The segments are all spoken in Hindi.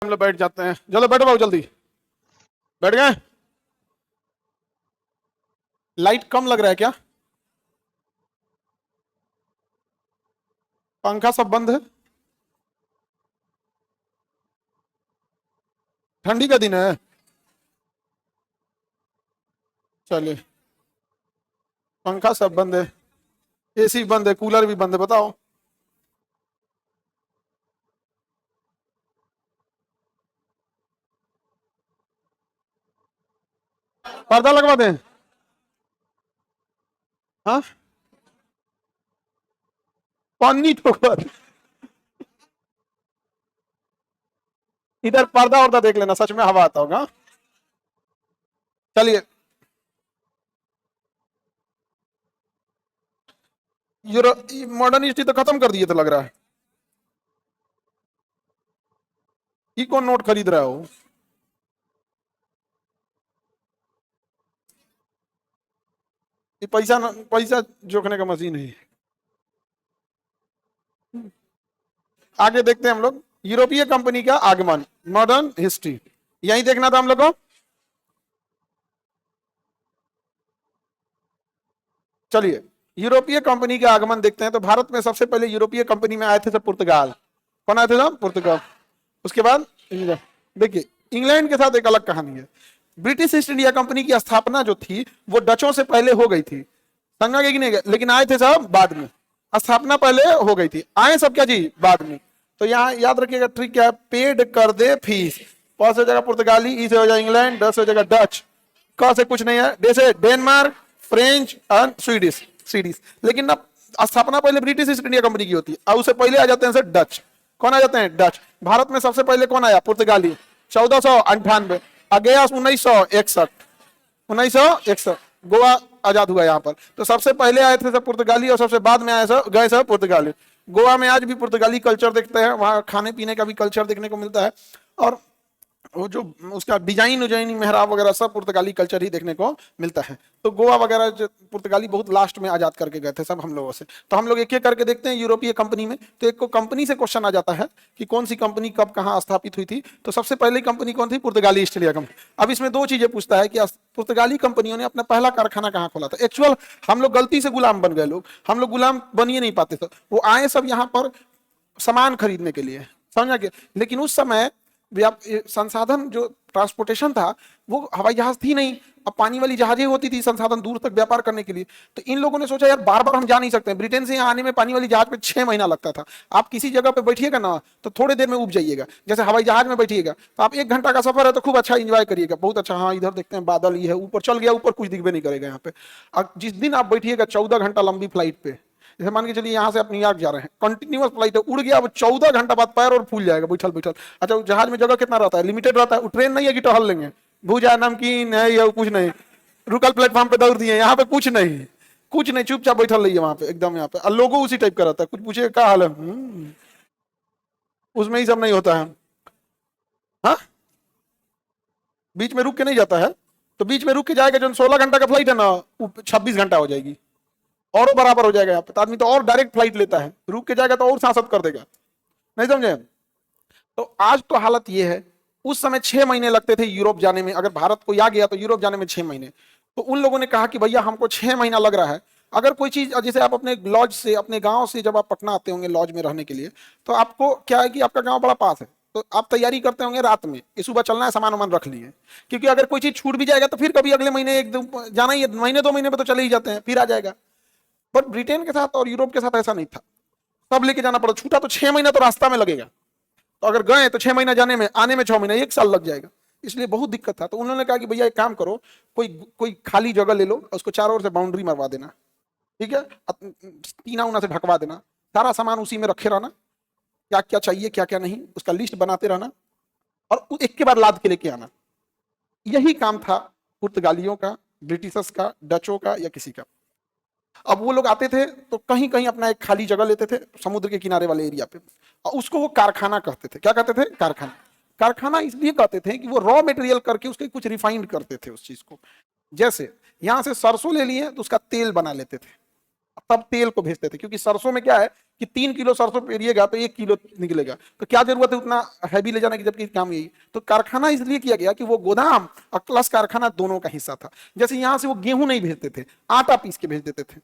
हम लोग बैठ जाते हैं। चलो बैठो बाबू, जल्दी बैठ गए। लाइट कम लग रहा है क्या? पंखा सब बंद है? ठंडी का दिन है। चलिए, पंखा सब बंद है, एसी बंद है, कूलर भी बंद है। बताओ, पर्दा लगवा दें? हाँ, पानी ठोकर। इधर पर्दा वर्दा देख लेना, सच में हवा आता होगा। चलिए, यूरो मॉडर्न हिस्ट्री तो खत्म कर दिए तो लग रहा है। ये कौन नोट खरीद रहा हो? ये पैसा जोखने का मशीन है। आगे देखते हैं हम लोग, यूरोपीय कंपनी का आगमन, मॉडर्न हिस्ट्री। यही देखना था हम लोग को। चलिए, यूरोपीय कंपनी के आगमन देखते हैं। तो भारत में सबसे पहले यूरोपीय कंपनी में आए थे सब पुर्तगाल। कौन आए थे सब? पुर्तगाल। उसके बाद इंग्लैंड। देखिए, इंग्लैंड के साथ एक अलग कहानी है। ब्रिटिश ईस्ट इंडिया कंपनी की स्थापना जो थी वो डचों से पहले हो गई थी, समझा गया कि नहीं? लेकिन आए थे सब बाद में। स्थापना पहले हो गई थी, आए सब क्या जी? बाद में। तो यहाँ याद रखिएगा ट्रिक क्या है, पेड कर दे फीस। प से हो जाएगा पुर्तगाली, ई से हो जाएगा इंग्लैंड, ड से हो जाएगा डच, क से कुछ नहीं है, डे से डेनमार्क, फ्रेंच और स्वीडिश। स्वीडिश, लेकिन ना स्थापना पहले ब्रिटिश ईस्ट इंडिया कंपनी की होती है और उससे पहले आ जाते हैं सर डच। कौन आ जाते हैं? डच। भारत में सबसे पहले कौन आया? पुर्तगाली, 1498। आ गया 1961। 1961 गोवा आजाद हुआ यहाँ पर। तो सबसे पहले आए थे सब पुर्तगाली और सबसे बाद में आए सब गए सब पुर्तगाली। गोवा में आज भी पुर्तगाली कल्चर देखते हैं, वहाँ खाने पीने का भी कल्चर देखने को मिलता है। और वो जो उसका डिजाइन उजाइन मेहराब वगैरह सब पुर्तगाली कल्चर ही देखने को मिलता है। तो गोवा वगैरह जो पुर्तगाली बहुत लास्ट में आजाद करके गए थे सब हम लोगों से। तो हम लोग एक एक करके देखते हैं यूरोपीय कंपनी में। तो एक को कंपनी से क्वेश्चन आ जाता है कि कौन सी कंपनी कब कहाँ स्थापित हुई थी। तो सबसे पहले कंपनी कौन थी? पुर्तगाली ईस्ट इंडिया कंपनी। अब इसमें दो चीजें पूछता है कि पुर्तगाली कंपनियों ने अपना पहला कारखाना कहाँ खोला था। एक्चुअल हम लोग गलती से गुलाम बन गए लोग, हम लोग गुलाम बन ही नहीं पाते थे। वो आए सब यहाँ पर सामान खरीदने के लिए, समझा के। लेकिन उस समय संसाधन जो ट्रांसपोर्टेशन था वो हवाई जहाज थी नहीं, अब पानी वाली जहाजें होती थी संसाधन दूर तक व्यापार करने के लिए। तो इन लोगों ने सोचा यार बार बार हम जा नहीं सकते, ब्रिटेन से यहाँ आने में पानी वाली जहाज पे 6 महीना लगता था। आप किसी जगह पे बैठिएगा ना तो थोड़ी देर में उब जाइएगा। जैसे हवाई जहाज में बैठिएगा तो आप 1 घंटा का सफर है तो खूब अच्छा इंजॉय करिएगा, बहुत अच्छा। हाँ, इधर देखते हैं बादल, ये है, ऊपर चल गया, ऊपर कुछ दिखबे नहीं करेगा यहाँ पे। और जिस दिन आप बैठिएगा 14 घंटा लंबी फ्लाइट पे, जैसे मान के चलिए यहाँ से आप न्यूयॉर्क जा रहे हैं, कंटिन्यूअस फ्लाइट है, उड़ गया, अब 14 घंटा बाद पैर और फूल जाएगा बैठल बैठल। अच्छा, जहाज में जगह कितना रहता है? लिमिटेड रहता है। ट्रेन नहीं है कि टहल लेंगे, भूजा नमकीन है या कुछ नहीं, रुकल प्लेटफॉर्म पे दौड़ दिए। यहाँ पे कुछ नहीं, कुछ नहीं, चुपचाप बैठल रहिए वहां पे एकदम। यहाँ पे लोगो उसी टाइप का रहता है, कुछ पूछे क्या हाल है, उसमें ही सब नहीं होता है। हाँ, बीच में रुक के नहीं जाता है। तो बीच में रुक के जाएगा, जो 16 घंटा का फ्लाइट है ना, 26 घंटा हो जाएगी और बराबर हो जाएगा यहाँ पे। तो आदमी तो और डायरेक्ट फ्लाइट लेता है, रुक के जाएगा तो और सांसद कर देगा, नहीं समझे? तो आज तो हालत ये है, उस समय 6 महीने लगते थे यूरोप जाने में। अगर भारत कोई आ गया तो यूरोप जाने में 6 महीने। तो उन लोगों ने कहा कि भैया हमको 6 महीना लग रहा है। अगर कोई चीज, जैसे आप अपने लॉज से, अपने गांव से जब आप पटना आते होंगे लॉज में रहने के लिए, तो आपको क्या है कि आपका गांव बड़ा पास है, तो आप तैयारी करते होंगे रात में कि सुबह चलना है, सामान वामान रख लिए। क्योंकि अगर कोई चीज छूट भी जाएगा तो फिर कभी अगले महीने एक दो जाना ही है, महीने 2 महीने में तो चले ही जाते हैं, फिर आ जाएगा। बट ब्रिटेन के साथ और यूरोप के साथ ऐसा नहीं था, सब लेके जाना पड़ा। छूटा तो 6 महीना तो रास्ता में लगेगा, तो अगर गए तो 6 महीना जाने में, आने में 6 महीना, 1 साल लग जाएगा। इसलिए बहुत दिक्कत था। तो उन्होंने कहा कि भैया एक काम करो, कोई कोई खाली जगह ले लो, उसको चारों ओर से बाउंड्री मरवा देना, ठीक है, टीना उना से ढकवा देना, सारा सामान उसी में रखे रहना, क्या क्या चाहिए क्या क्या नहीं उसका लिस्ट बनाते रहना, और एक के बाद लाद के लेके आना। यही काम था पुर्तगालियों का, ब्रिटिशर्स का, डचों का या किसी का। अब वो लोग आते थे तो कहीं कहीं अपना एक खाली जगह लेते थे समुद्र के किनारे वाले एरिया पे, और उसको वो कारखाना कहते थे। क्या कहते थे? कारखाना। कारखाना इसलिए कहते थे कि वो रॉ मटेरियल करके उसके कुछ रिफाइंड करते थे उस चीज को। जैसे यहां से सरसों ले लिए तो उसका तेल बना लेते थे, तब तेल को भेजते थे। क्योंकि सरसों में क्या है कि 3 किलो सरसों पेरिएगा तो 1 किलो निकलेगा, तो क्या जरूरत है उतना हैवी ले जाने की, जबकि काम यही। तो कारखाना इसलिए किया गया कि वो गोदाम और प्लस कारखाना दोनों का हिस्सा था। जैसे यहां से वो गेहूं नहीं भेजते थे, आटा पीस के भेज देते थे,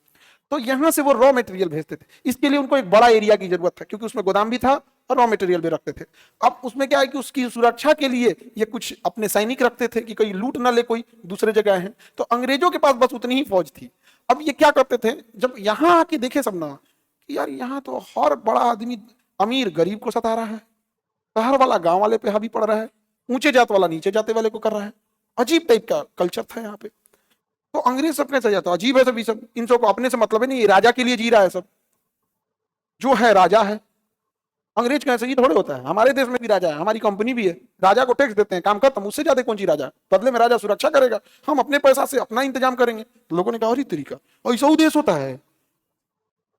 तो यहां से वो रॉ मटेरियल भेजते थे। इसके लिए उनको एक बड़ा एरिया की जरूरत था, क्योंकि उसमें गोदाम भी था और रॉ मटेरियल भी रखते थे। अब उसमें क्या है कि उसकी सुरक्षा के लिए ये कुछ अपने सैनिक रखते थे कि कोई लूट ना ले, कोई दूसरे जगह है। तो अंग्रेजों के पास बस उतनी ही फौज थी। अब ये क्या करते थे, जब यहां आके देखे सब ना कि यार यहाँ तो हर बड़ा आदमी अमीर गरीब को सता रहा है, शहर वाला गांव वाले पे हावी पड़ रहा है, ऊंचे जात वाला नीचे जाते वाले को कर रहा है। अजीब टाइप का कल्चर था यहाँ पे। तो अंग्रेज सब कैसे जाता, अजीब है सब, सब इन सबको अपने से मतलब है नहीं, राजा के लिए जी रहा है सब, जो है राजा है। अंग्रेज कैसे ही थोड़े होता है, हमारे देश में भी राजा है, हमारी कंपनी भी है, राजा को टैक्स देते हैं, काम खत्म, उससे ज्यादा कौन सी राजा, बदले में राजा सुरक्षा करेगा, हम अपने पैसा से अपना इंतजाम करेंगे। तो लोगों ने कहा, अरे तरीका ऐसा ही देश होता है,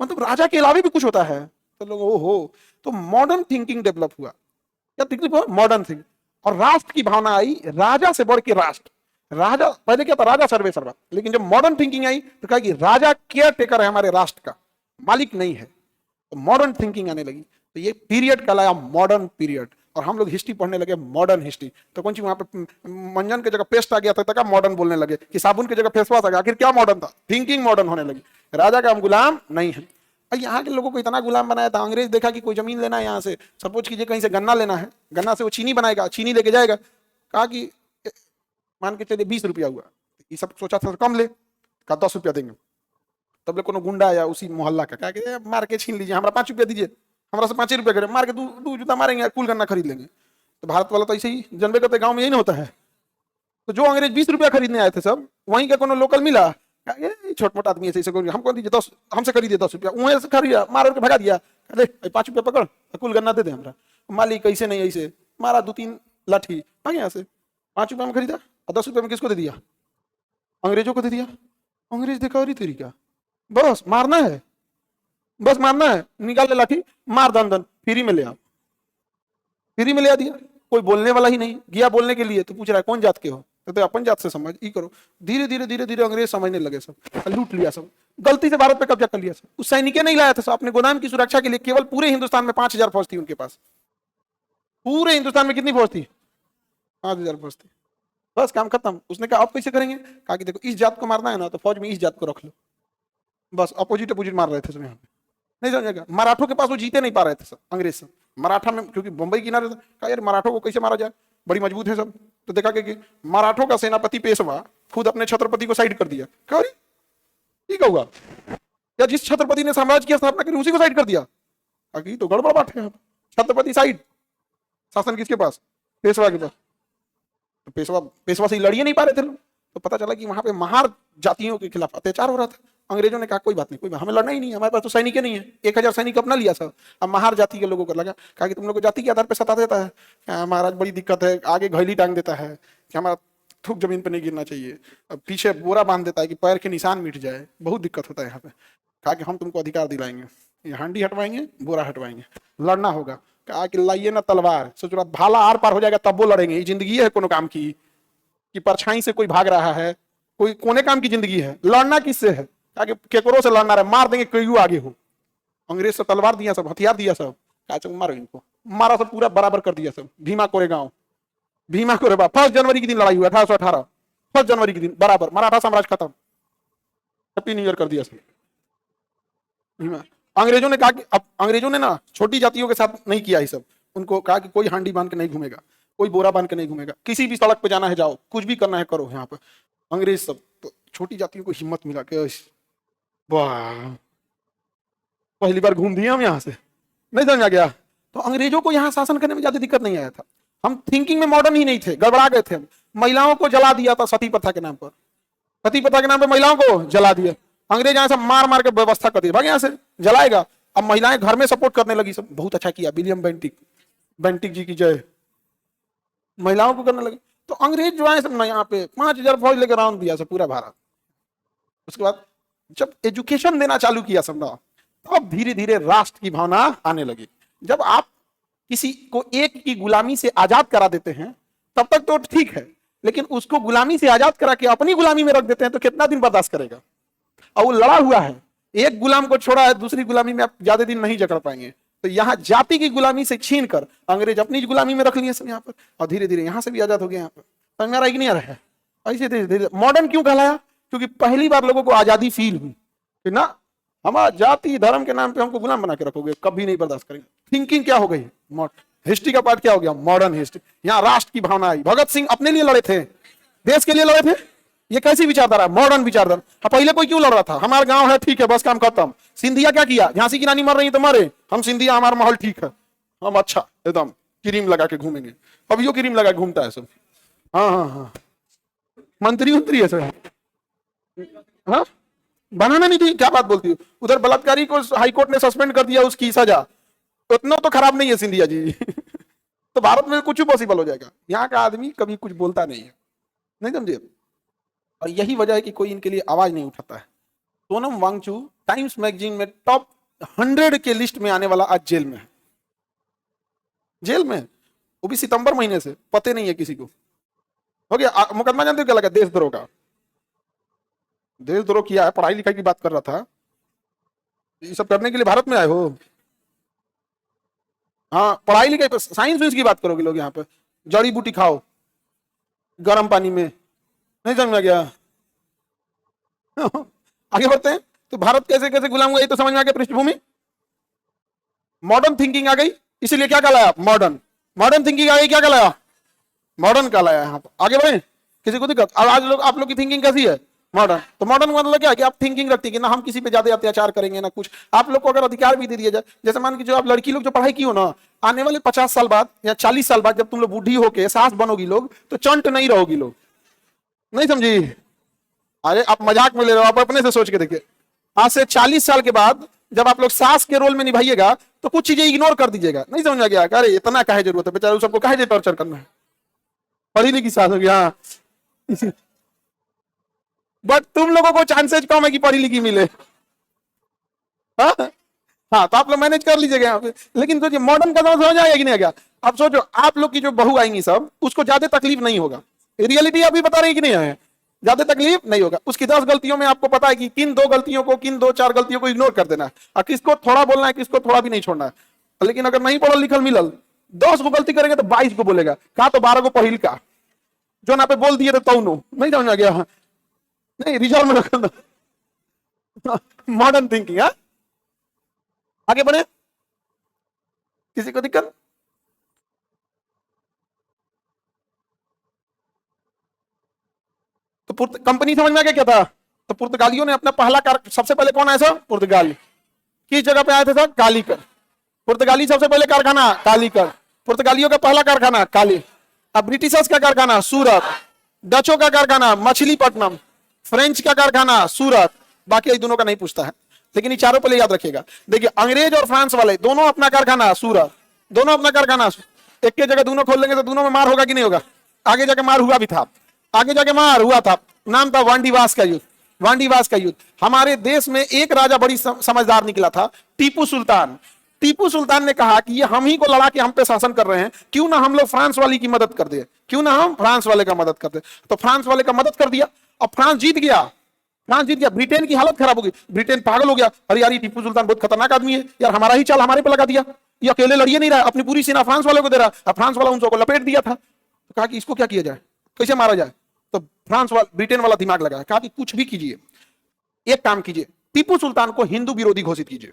मतलब राजा के अलावा भी कुछ होता है। तो लोग ओहो, तो मॉडर्न थिंकिंग डेवलप हुआ, क्या तकलीफ हुआ, मॉडर्न थिंकिंग, और राष्ट्र की भावना आई, राजा से बढ़ के राष्ट्र। राजा पहले क्या था, राजा सर्वे सर्वा, लेकिन जब मॉडर्न थिंकिंग आई तो कहा कि राजा केयर टेकर है हमारे राष्ट्र का, मालिक नहीं है। तो मॉडर्न थिंकिंग आने लगी, तो ये पीरियड कहलाया मॉडर्न पीरियड। और हम लोग हिस्ट्री पढ़ने लगे मॉडर्न हिस्ट्री। तो कौन सी वहां पे मंजन की जगह पेस्ट आ गया था, तक मॉडर्न बोलने लगे, कि साबुन की जगह फेस वॉश आ गया, आखिर क्या मॉडर्न था, थिंकिंग मॉडर्न होने लगी। राजा का हम गुलाम नहीं है। और यहाँ के लोगों को इतना गुलाम बनाया था, अंग्रेज देखा कि कोई जमीन लेना है यहाँ से, सपोज कीजिए कहीं से गन्ना लेना है, गन्ना से वो चीनी बनाएगा, चीनी लेके जाएगा, कहा कि मान के चलिए 20 रुपया हुआ, ये सब सोचा था कम ले, कहा 10 रुपया देंगे। तब ले कोनो गुंडा आया उसी मोहल्ला का, कहा कि मार के छीन लीजिए, हमारा 5 रुपया दीजिए, हमारा से 5 रुपया करें, मार के दू जूता मारेंगे, कुल गन्ना खरीद लेंगे। तो भारत वाला तो ऐसे ही जनबे करते, गाँव में यही नहीं होता है। तो जो अंग्रेज 20 रुपया खरीदने आए थे सब, वहीं का कोनो लोकल मिला, छोट मोट आदमी ऐसे हमको दीजिए 10, हमसे खरीदिए 10 रुपया, वहीं से खरीदा, मार के भगा दिया, अरे 5 रुपया पकड़, कुल गन्ना दे दे हमरा। मालिक ऐसे नहीं ऐसे मारा, 2-3 लाठी भागे यहाँ से, 5 रुपया में खरीदा और 10 रुपया में किसको दे दिया, अंग्रेजों को दे दिया। अंग्रेज देखा, और तरीका बस मारना है, बस मारना है, निकाल ले लाठी, मार दन दन, फ्री में ले आ, फ्री में ले आ दिया। कोई बोलने वाला ही नहीं, गया बोलने के लिए तो पूछ रहा है कौन जात के हो, तो अपन जात से समझ ई करो। धीरे धीरे धीरे धीरे अंग्रेज समझने लगे, सब लूट लिया, सब गलती से भारत पे कब्जा कर लिया। सब उस सैनिक नहीं लाया था, सब अपने गोदाम की सुरक्षा के लिए। केवल पूरे हिंदुस्तान में 5000 फौज थी उनके पास, पूरे हिंदुस्तान में कितनी फौज थी, 5000 फौज थी, बस काम खत्म। उसने कहा आप कैसे करेंगे, कहा कि देखो इस जात को मारना है ना, तो फौज में इस जात को रख लो, बस अपोजिट अपोजिट मार रहे थे सब यहाँ पे, नहीं समझेगा। मराठों के पास वो जीते नहीं पा रहे थे सब अंग्रेज सब, मराठा में क्योंकि बंबई किनारे था, कहा यार मराठों को कैसे मारा जाए, बड़ी मजबूत है सब। तो देखा कि मराठों का सेनापति पेशवा खुद अपने छत्रपति को साइड कर दिया, कहा ठीक होगा या जिस छत्रपति ने साम्राज्य की स्थापना करी उसी को साइड कर दिया, अभी तो गड़बड़ बात है। छत्रपति साइड, शासन किसके पास, पेशवा के पास। तो पेशवा से लड़िए नहीं पा रहे थे लोग, तो पता चला कि वहां पे महार जातियों के खिलाफ अत्याचार हो रहा था। अंग्रेजों ने कहा कोई बात नहीं, कोई हमें लड़ना ही नहीं, हमारे पास तो सैनिक नहीं है, 1000 सैनिक अपना लिया सब। अब महार जाति के लोगों को लगा, कहा कि तुम लोग को जाति के आधार पर सता देता है, महाराज बड़ी दिक्कत है, आगे घैली टांग देता है कि हमारा थूक जमीन पर नहीं गिरना चाहिए, अब पीछे बोरा बांध देता है कि पैर के निशान मिट जाए, बहुत दिक्कत होता है यहाँ पे। कहा कि हम तुमको अधिकार दिलाएंगे, ये हांडी हटवाएंगे, बोरा हटवाएंगे, लड़ना होगा। कहा कि लाइए ना तलवार, सोच रहा भाला आर पार हो जाएगा तब वो लड़ेंगे, ये जिंदगी है कोनो काम की कि परछाई से कोई भाग रहा है, कोई कोने काम की जिंदगी है, लड़ना किससे है, ताकि केकरो से लड़ना रहे, मार देंगे कोई आगे हो। अंग्रेज से तलवार दिया सब, हथियार दिया सब, कहा मारो इनको, मारा सब पूरा बराबर कर दिया सब। भीमा कोरेगांव, भीमा कोरेगांव 1 जनवरी के दिन लड़ाई हुआ 1818, 1 जनवरी के दिन बराबर, मराठा साम्राज्य खत्म, हैप्पी न्यू ईयर कर दिया सब। भीमा, अंग्रेजों ने कहा कि अब अंग्रेजों ने ना छोटी जातियों के साथ नहीं किया ये सब, उनको कहा कि कोई हांडी बांध के नहीं घूमेगा, कोई बोरा बांध के नहीं घूमेगा, किसी भी सड़क पे जाना है जाओ, कुछ भी करना है करो यहाँ पे। अंग्रेज सब तो छोटी जातियों को हिम्मत मिला के वाह पहली बार घूम दिए हम यहाँ से, नहीं समझा गया। तो अंग्रेजों को यहाँ शासन करने में ज्यादा दिक्कत नहीं आया था, हम थिंकिंग में मॉडर्न ही नहीं थे, गड़बड़ा गए थे। महिलाओं को जला दिया था सती प्रथा के नाम पर, सती प्रथा के नाम पर महिलाओं को जला दिया। अंग्रेज यहाँ से मार मार के व्यवस्था कर दी, भाग यहाँ से जलाएगा। अब महिलाएं घर में सपोर्ट करने लगी सब, बहुत अच्छा किया विलियम बेंटिक जी की जय, महिलाओं को करने लगे। तो अंग्रेज जो है सब ना यहाँ पे 5000 फौज लेकर राउंड दिया सब पूरा भारत। उसके बाद जब एजुकेशन देना चालू किया सब ना, तब धीरे धीरे राष्ट्र की भावना आने लगी। जब आप किसी को एक की गुलामी से आजाद करा देते हैं तब तक तो ठीक है, लेकिन उसको गुलामी से आजाद करा के अपनी गुलामी में रख देते हैं तो कितना दिन बर्दाश्त करेगा। और वो लड़ा हुआ है, एक गुलाम को छोड़ा है, दूसरी गुलामी में आप ज्यादा दिन नहीं जकड़ पाएंगे। तो यहाँ जाति की गुलामी से छीन कर अंग्रेज अपनी गुलामी में रख लिए सब यहाँ पर, और धीरे धीरे यहाँ से भी आजाद हो गए यहाँ पर। समझ में आ रहा है कि नहीं आ रहा है? ऐसे धीरे धीरे मॉडर्न क्यों कहलाया? क्योंकि पहली बार लोगों को आजादी फील हुई कि ना हमारा जाति धर्म के नाम पे हमको गुलाम बना के रखोगे, कभी नहीं बर्दाश्त करेंगे। थिंकिंग क्या हो गई? हिस्ट्री का पार्ट क्या हो गया? Modern history. यहाँ राष्ट्र की भावना आई। भगत सिंह अपने लिए लड़े थे, देश के लिए लड़े थे। ये कैसी विचारधारा? मॉडर्न विचारधारा। पहले कोई क्यों लड़ रहा था? हमारा गांव है, ठीक है, बस काम खत्म। सिंधिया क्या किया? झांसी की रानी मर रही तो मरे, हम सिंधिया, हमारा माहौल ठीक है, हम अच्छा एकदम क्रीम लगा के घूमेंगे। अब यो क्रीम लगा के घूमता है सब। हाँ हाँ हाँ, मंत्री मंत्री है सर। हाँ, बनाना नहीं थी, क्या बात बोलती है? उधर बलात्कारी को हाईकोर्ट ने सस्पेंड कर दिया, उसकी सजा। उतना तो खराब नहीं है सिंधिया जी। तो भारत में कुछ पॉसिबल हो जाएगा। यहाँ का आदमी कभी कुछ बोलता नहीं है, नहीं समझे? और यही वजह है कि कोई इनके लिए आवाज नहीं उठाता है। सोनम वांगचू टाइम्स मैगजीन में टॉप 100 के लिस्ट में आने वाला आज जेल में है। जेल में, वो भी सितंबर महीने से, पते नहीं है किसी को। हो गया मुकदमा, जानते हो क्या लगा? देशद्रोह का। देशद्रोह किया है, पढ़ाई लिखाई की बात कर रहा था, ये सब करने के लिए भारत में आए हो? हाँ, पढ़ाई लिखाई, साइंस की बात करोगे लोग यहाँ पे। जड़ी बूटी खाओ गर्म पानी में, नहीं समझ में गया? आगे बढ़ते हैं। तो भारत कैसे कैसे गुलाम हुआ, ये तो समझ में आ गया पृष्ठभूमि। मॉडर्न थिंकिंग आ गई, इसीलिए क्या कहलाया? मॉडर्न। मॉडर्न थिंकिंग आ गई, क्या कहलाया? मॉडर्न कहलाया। यहाँ पर आगे बढ़े, किसी को दिक्कत? अब आज लोग, आप लोग की थिंकिंग कैसी है? मॉडर्न। तो मॉडर्न मतलब क्या है कि आप थिंकिंग रखती है कि ना हम किसी पे ज्यादा अत्याचार करेंगे ना कुछ। आप लोग को अगर अधिकार भी दे दिया जाए, जैसे मान के जो आप लड़की लोग जो पढ़ाई की हो ना, आने वाले 50 साल बाद या 40 साल बाद जब तुम लोग बूढ़ी होके सास बनोगी लोग, तो चंट नहीं रहोगी लोग, नहीं समझी? अरे आप मजाक में ले रहे हो, आप अपने से सोच के देखिए। आज से 40 साल के बाद जब आप लोग सास के रोल में निभाइएगा तो कुछ चीजें इग्नोर कर दीजिएगा, नहीं समझ में गया? अरे इतना काहे जरूरत है, बेचारे सबको काहे टॉर्चर करना है, पढ़ी लिखी सास होगी। हाँ, बट तुम लोगों को चांसेज कम है कि पढ़ी लिखी मिले। हाँ हाँ, तो आप लोग मैनेज कर लीजिएगा यहाँ पे। लेकिन सोचिए मॉडर्न का समझ आएगा कि नहीं आएगा? अब सोचो आप लोग की जो बहू आएंगी सब, उसको ज्यादा तकलीफ नहीं होगा। रियलिटी अभी बता रही कि नहीं है? ज्यादा तकलीफ नहीं होगा। उसकी 10 गलतियों में आपको पता है कि किन 2 गलतियों को, किन 2-4 गलतियों को इग्नोर कर देना है, और किसको थोड़ा बोलना है, किसको थोड़ा भी नहीं छोड़ना है। लेकिन अगर नहीं पढ़ल लिखल मिलल, 10 को गलती करेंगे तो 22 को बोलेगा, कहा तो 12 को पहिल का, जो ना पे बोल दिए तो तौनो, नहीं समझ में गया? नहीं, रिजॉल्व में रखना। Modern thinking. आगे बढ़े, किसी को दिक्कत? तो कंपनी समझ में आ गया क्या था? तो पुर्तगालियों ने अपना पहला सबसे पहले कौन आया था? पुर्तगाली। किस जगह पे आए थे सर? कालीकट। पुर्तगाली सबसे पहले कारखाना कालीकट। पुर्तगालियों का पहला कारखाना काली। अब ब्रिटिशर्स का कारखाना सूरत। डचों का कारखाना मछलीपट्टनम। फ्रेंच का कारखाना सूरत। बाकी ये दोनों का नहीं पूछता है, लेकिन ये चारों पहले याद रखिएगा। देखिए अंग्रेज और फ्रांस वाले दोनों अपना कारखाना सूरत, दोनों अपना कारखाना। एक के जगह दोनों खोल लेंगे तो दोनों में मार होगा कि नहीं होगा? आगे जाके मार हुआ भी था, आगे जाके मार हुआ था। नाम था वांडीवास का युद्ध। वांडीवास का युद्ध। हमारे देश में एक राजा बड़ी समझदार निकला था, टीपू सुल्तान। टीपू सुल्तान ने कहा कि ये हम ही को लड़ा के हम पे शासन कर रहे हैं, क्यों ना हम लोग फ्रांस वाली की मदद कर दे, क्यों ना हम फ्रांस वाले का मदद कर दे। तो फ्रांस वाले का मदद कर दिया और फ्रांस जीत गया। फ्रांस जीत गया, ब्रिटेन की हालत खराब हो गई, ब्रिटेन पागल हो गया। अरे यार ये टीपू सुल्तान बहुत खतरनाक आदमी है यार, हमारा ही चाल हमारे पे लगा दिया, ये अकेले लड़िए नहीं रहा, अपनी पूरी सेना फ्रांस वाले को दे रहा, और फ्रांस वाला उन सबको लपेट दिया था। तो कहा कि इसको क्या किया जाए, कैसे मारा जाए? तो फ्रांस वाला, ब्रिटेन वाला दिमाग लगाया, कहा कि कुछ भी कीजिए, एक काम कीजिए, टीपू सुल्तान को हिंदू विरोधी घोषित कीजिए।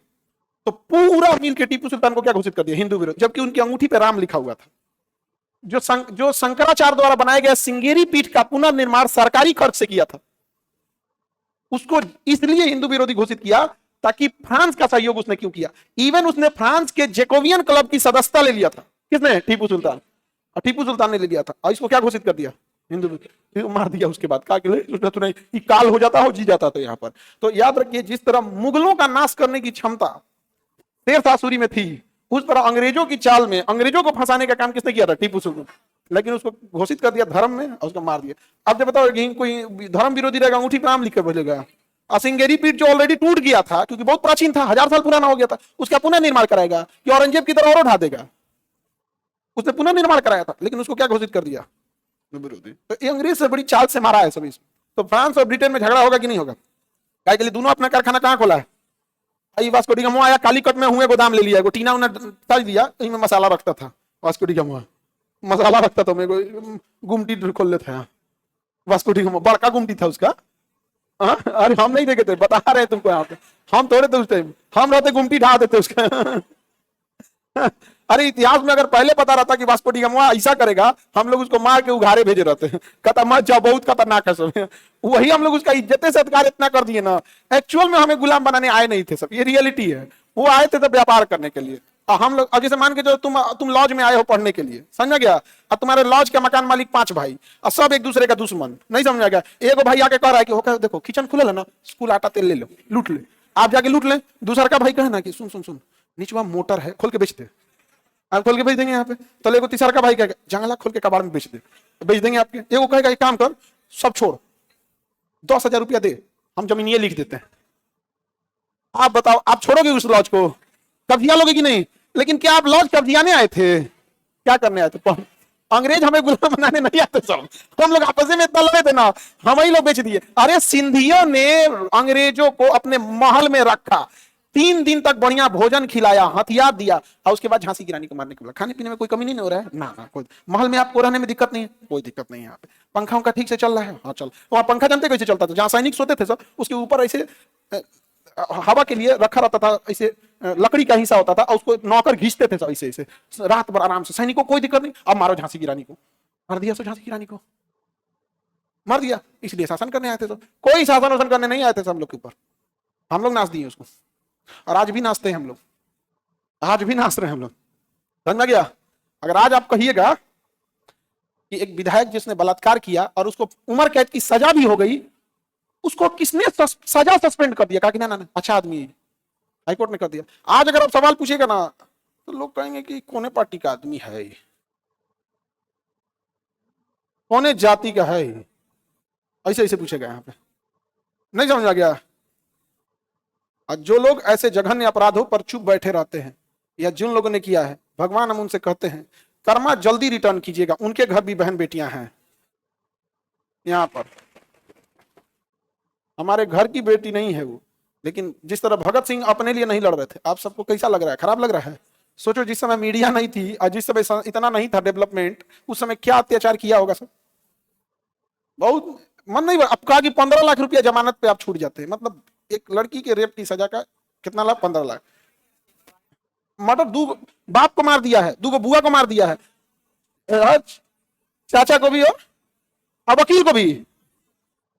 तो पूरा मिल के टीपू सुल्तान को क्या घोषित कर दिया? हिंदू विरोधी, जबकि उनकी अंगूठी पे राम लिखा हुआ था। जो शंकराचार्य द्वारा बनाया गया सिंगेरी पीठ का पुनर्निर्माण सरकारी खर्च से किया था, उसको इसलिए हिंदू विरोधी घोषित किया ताकि फ्रांस का सहयोग उसने क्यों किया? इवन उसने फ्रांस के जैकोबियन क्लब की सदस्यता ले लिया था। किसने? टीपू सुल्तान। और टीपू सुल्तान ने ले लिया था और इसको क्या घोषित कर दिया? हिंदू। मार दिया उसके बाद, कहा कि नहीं काल हो जाता हो, जी जाता। तो यहां पर तो याद रखिए, जिस तरह मुगलों का नाश करने की क्षमता शेरशाह सूरी में थी, उस तरह अंग्रेजों की चाल में अंग्रेजों को फंसाने का काम किसने किया था? टीपू सुल्तान। लेकिन उसको घोषित कर दिया धर्म में और उसको मार दिया। अब जब बताओ कोई धर्म विरोधी रहेगा, अंगूठी पे नाम लिख कर बोलेगा। सिंगेरी पीठ जो ऑलरेडी टूट गया था, क्योंकि बहुत प्राचीन था, 1000 साल पुराना हो गया था, उसका पुनर्निर्माण कराएगा कि औरंगजेब की तरह और उठा देगा। उसने पुनर्निर्माण कराया था, लेकिन उसको क्या घोषित कर दिया? विरोधी। तो ये अंग्रेज से बड़ी चाल से मारा है सभी। तो फ्रांस और ब्रिटेन में झगड़ा होगा कि नहीं होगा? क्या के लिए दोनों अपना कारखाना कहां खोला है? वास्को डी गामा आया, कालीकट में हुए गोदाम ले लिया, टीना उन्हें तज दिया, में मसाला रखता था वास्को डी गामा, मसाला रखता था, मेरे को गुमटी खोल लेते हैं वास्को डी गामा, बड़का गुमटी था उसका। अरे हम नहीं देखे थे, बता रहे तुमको यहाँ पे, हम थोड़े थे उस टाइम, हम रहते गुमटी ढा देते उसका। अरे इतिहास में अगर पहले पता रहता कि वास्को डी गामा ऐसा करेगा, हम लोग उसको मार के उघारे भेजे रहते हैं, कहता मत जाओ, बहुत खतरनाक है सब। वही हम लोग उसका इज्जत सत्कार इतना कर दिए ना, एक्चुअल में हमें गुलाम बनाने आए नहीं थे सब, ये रियलिटी है। वो आए थे तो व्यापार करने के लिए। हम लोग जैसे मान के जो तुम लॉज में आए हो पढ़ने के लिए, समझ गया, और तुम्हारे लॉज के मकान मालिक 5 भाई, और सब एक दूसरे का दुश्मन, नहीं समझा गया। एक भाई आके कह रहा है कि हो देखो किचन खुला है ना, स्कूल आटा तेल ले लो, लूट ले, आप जाके लूट ले। दूसरा का भाई कहे ना कि सुन सुन सुन, नीचवा मोटर है, खोल के बेच दे, आप खोल के बेच देंगे यहाँ पे। तो एगो तीसरा का भाई कहेगा जंगला खोल के कबाड़ में बेच दे, बेच देंगे आपके। एगो कहेगा एक काम कर, सब छोड़, 10,000 रुपया दे, हम जमीनिए लिख देते हैं। आप बताओ, आप छोड़ोगे उस लॉज को, कब्जिया लोगे कि नहीं? लेकिन क्या आप लॉज कब्जियाने आए थे? क्या करने आए थे? अंग्रेज हमें गुलाम बनाने नहीं आते सब, हम लोग आपस में इतना लड़े थे ना, हम ही लोग बेच दिए। अरे सिंधियों ने अंग्रेजों को अपने महल में रखा, 3 दिन तक बढ़िया भोजन खिलाया, हथियार दिया, और उसके बाद झांसी की रानी को मारने के बाद खाने पीने में कोई कमी नहीं हो रहा है ना, कोई महल में आपको रहने में दिक्कत नहीं है, कोई दिक्कत नहीं है। यहाँ पे पंखा उनका ठीक से चल रहा है, हाँ चल। वहां पंखा जानते कैसे चलता था? जहां सैनिक सोते थे सब, उसके ऊपर ऐसे हवा के लिए रखा रहता था, ऐसे लकड़ी का हिस्सा होता था, और उसको नौकर घींचते थे सब ऐसे ऐसे, रात भर आराम से, सैनिकों को कोई दिक्कत नहीं। अब मारो झांसी की रानी को, मार दिया, सो झांसी की रानी को मार दिया, इसलिए शासन करने आए थे सब, कोई शासन वासन करने नहीं आए थे सब लोग के ऊपर, हम लोग नाच दिए उसको, और आज भी नाचते हैं हम लोग, आज भी नाच रहे हैं हम लोग, समझ में गया? अगर आज आप कहिएगा कि एक विधायक जिसने बलात्कार किया और उसको उम्र कैद की सजा भी हो गई, उसको किसने सजा सस्पेंड कर दिया? कहा कि ना ना ना अच्छा आदमी है, हाईकोर्ट ने कर दिया। आज अगर आप सवाल पूछेगा ना, तो लोग कहेंगे कि कौने पार्टी का आदमी है, कौने जाति का है, ऐसे ऐसे पूछेगा यहाँ पे, नहीं समझ आ गया? जो लोग ऐसे जघन्य अपराधों पर चुप बैठे रहते हैं, या जिन लोगों ने किया है, भगवान हम उनसे कहते हैं कर्मा जल्दी रिटर्न कीजिएगा, उनके घर भी बहन बेटियां हैं। यहां पर हमारे घर की बेटी नहीं है वो, लेकिन जिस तरह भगत सिंह अपने लिए नहीं लड़ रहे थे, आप सबको कैसा लग रहा है? खराब लग रहा है? सोचो जिस समय मीडिया नहीं थी और जिस समय इतना नहीं था डेवलपमेंट, उस समय क्या अत्याचार किया होगा सब। बहुत मन नहीं, अब कहा कि 15 लाख रुपया जमानत पे आप छूट जाते हैं, मतलब एक लड़की के रेप की सजा का कितना लाख? 15 लाख। मर्डर, 2 बाप को मार दिया है, 2 बुआ को मार दिया है, चाचा को भी और वकील को भी,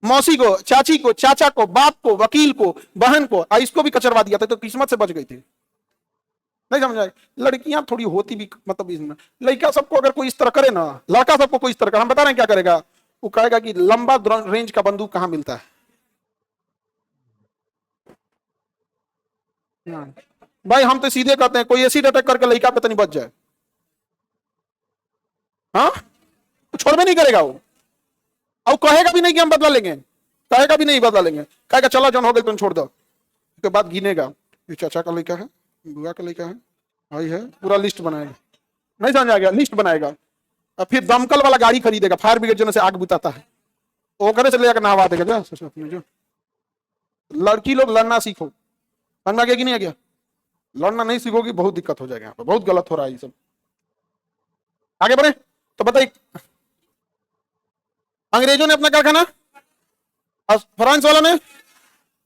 मौसी को, चाची को, चाचा को, बाप को, वकील को, बहन को, इसको भी कचरवा दिया था, तो किस्मत से बच गई थी। नहीं समझ आए? लड़कियां थोड़ी होती भी, मतलब इसमें लड़का सबको अगर कोई इस तरह करे ना, लड़का सबको कोई इस तरह करे, हम बता रहे हैं क्या करेगा? वो कहेगा कि लंबा रेंज का बंदूक कहां मिलता है। भाई हम तो सीधे कहते हैं, कोई एसिड अटैक करके लड़का पे तो नहीं बच जाए, हाँ छोड़ भी नहीं करेगा वो, और कहेगा भी नहीं कि हम बदला लेंगे, कहेगा भी नहीं बदला लेंगे, कहेगा चलो जौन हो गई तुम छोड़ दो। उसके बाद गिनेगा, ये चाचा का लड़का है, बुआ का लड़का है, भाई है, पूरा लिस्ट बनाएगा, नहीं समझ आ गया? लिस्ट बनाएगा, और फिर दमकल वाला गाड़ी खरीदेगा, फायर ब्रिगेड जो से आग बुताता है, वो करे से लेकर नहवा देगा। जो लड़की लोग लड़ना सीखो, समझ आ गया कि नहीं आ गया? लड़ना नहीं सीखोगी बहुत दिक्कत हो जाएगा, यहाँ पर बहुत गलत हो रहा है ये सब। आगे बढ़े तो बताइए, अंग्रेजों ने अपना कारखाना, फ्रांस वालों ने,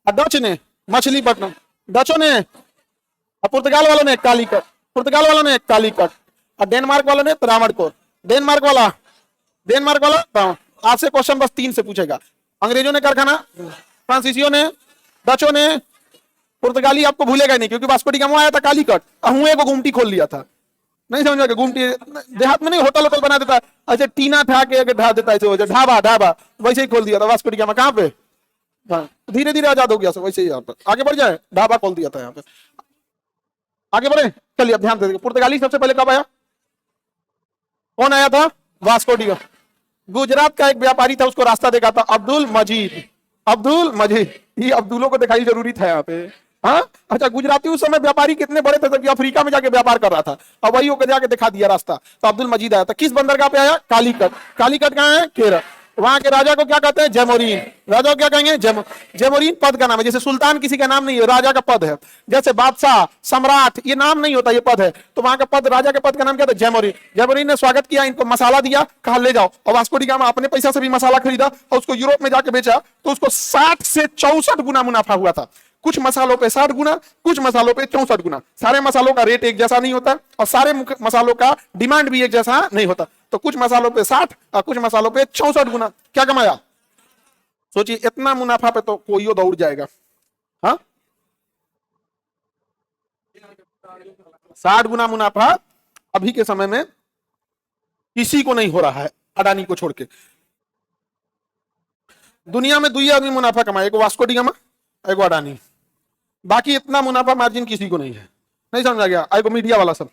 डच ने मछलीपट्टनम, डचों ने, पुर्तगाल वालों ने कालीकट, पुर्तगाल वालों ने कालीकट, और डेनमार्क वालों ने त्रावणकोर। डेनमार्क वाला आज से क्वेश्चन बस 3 से पूछेगा। अंग्रेजों ने कारखाना, फ्रांसीसियों ने, डचों ने, पुर्तगाली आपको भूलेगा नहीं, क्योंकि वास्को डी गामा आया था कालीकट, हुए को गुमटी खोल लिया था, नहीं समझ गया? गुमटी देहात में नहीं, होटल होटल बना देता है, ऐसे टीना ठा के ढा देता है, ढाबा ढाबा वैसे ही खोल दिया था वास्को डी गामा। कहाँ पे? हाँ धीरे धीरे आजाद हो गया सब, वैसे ही यहाँ पर आगे बढ़ जाए, ढाबा खोल दिया था यहाँ पे। आगे बढ़े, चलिए अब ध्यान दे। पुर्तगाली सबसे पहले कब आया? कौन आया था? Vasco D gamma. गुजरात का एक व्यापारी था, उसको रास्ता देखा था, अब्दुल मजीद। अब्दुल मजीद, ये अब्दुलों को दिखाई जरूरी था यहाँ पे। हाँ अच्छा, गुजराती उस समय व्यापारी कितने बड़े थे, कि अफ्रीका में जाके व्यापार कर रहा था, और वही होकर जाके दिखा दिया रास्ता, तो अब्दुल मजीद आया था। किस बंदरगाह पे आया? कालीकट। कालीकट कहाँ है? केरल। वहां के राजा को क्या कहते हैं? जैमोरीन। राजा को क्या कहेंगे? जैमोरीन पद का नाम है। जैसे सुल्तान किसी का नाम नहीं है, राजा का पद है। जैसे बादशाह, सम्राट, ये नाम नहीं होता, ये पद है। तो वहां का पद, राजा के पद का नाम क्या था? जैमोरीन। जैमोरीन ने स्वागत किया, इनको मसाला दिया, कहा ले जाओ। और वास्को डी गामा अपने पैसा से भी मसाला खरीदा और उसको यूरोप में जाके बेचा, तो उसको 60 से 64 गुना मुनाफा हुआ था। कुछ मसालों पे 60 गुना, कुछ मसालों पे 64 गुना। सारे मसालों का रेट एक जैसा नहीं होता और सारे मसालों का डिमांड भी एक जैसा नहीं होता। तो कुछ मसालों पे 60 और कुछ मसालों पे 64 गुना। क्या कमाया? सोचिए, इतना मुनाफा पे तो कोई दौड़ जाएगा। हाँ, 60 गुना मुनाफा अभी के समय में किसी को नहीं हो रहा है, अडानी को छोड़ के। दुनिया में 2 आदमी मुनाफा कमाए, एक वास्को डी गामा, एक अडानी। बाकी इतना मुनाफा मार्जिन किसी को नहीं है। नहीं समझा गया? आएगो मीडिया वाला सब,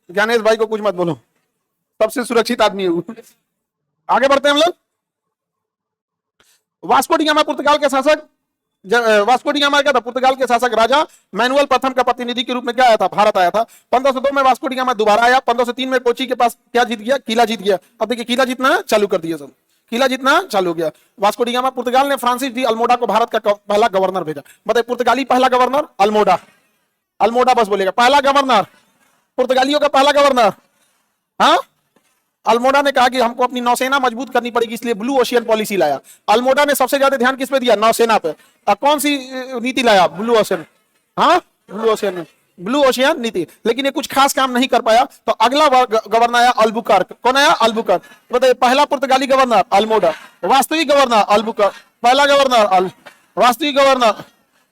ज्ञानेश भाई को कुछ मत बोलो, सबसे सुरक्षित आदमी है वो। आगे बढ़ते हैं हम लोग। वास्को डी गामा पुर्तगाल के शासक, वास्को डी गामा क्या था? पुर्तगाल के शासक राजा मैनुअल प्रथम का प्रतिनिधि के रूप में क्या आया था? भारत आया था। 1502 में वास्को डी गामा दोबारा आया। 1503 में कोची के पास क्या जीत गया? किला जीत गया। अब देखिए, किला जीतना चालू कर दिया सब, किला जीतना चालू हो गया। वास्को डी गामा, पुर्तगाल ने फ्रांसिस डी अल्मोडा को भारत का पहला गवर्नर भेजा। बताइए, पुर्तगाली पहला गवर्नर अल्मोडा। अल्मोडा बस बोलेगा, पहला गवर्नर, पुर्तगालियों का पहला गवर्नर। हाँ, अल्मोडा ने कहा कि हमको अपनी नौसेना मजबूत करनी पड़ेगी, इसलिए ब्लू ओशियन पॉलिसी लाया। अल्मोडा ने सबसे ज्यादा ध्यान किस पे दिया? नौसेना पे। कौन सी नीति लाया? Blue ocean. हाँ, ब्लू ओशियन नीति। लेकिन ये कुछ खास काम नहीं कर पाया। तो अगला गवर्नर आया अल्बुकर्क। कौन आया? अल्बुकर्क। बताइए, पहला पुर्तगाली गवर्नर अल्मोडा, वास्तविक गवर्नर अल्बुकर्क। पहला गवर्नर वास्तविक गवर्नर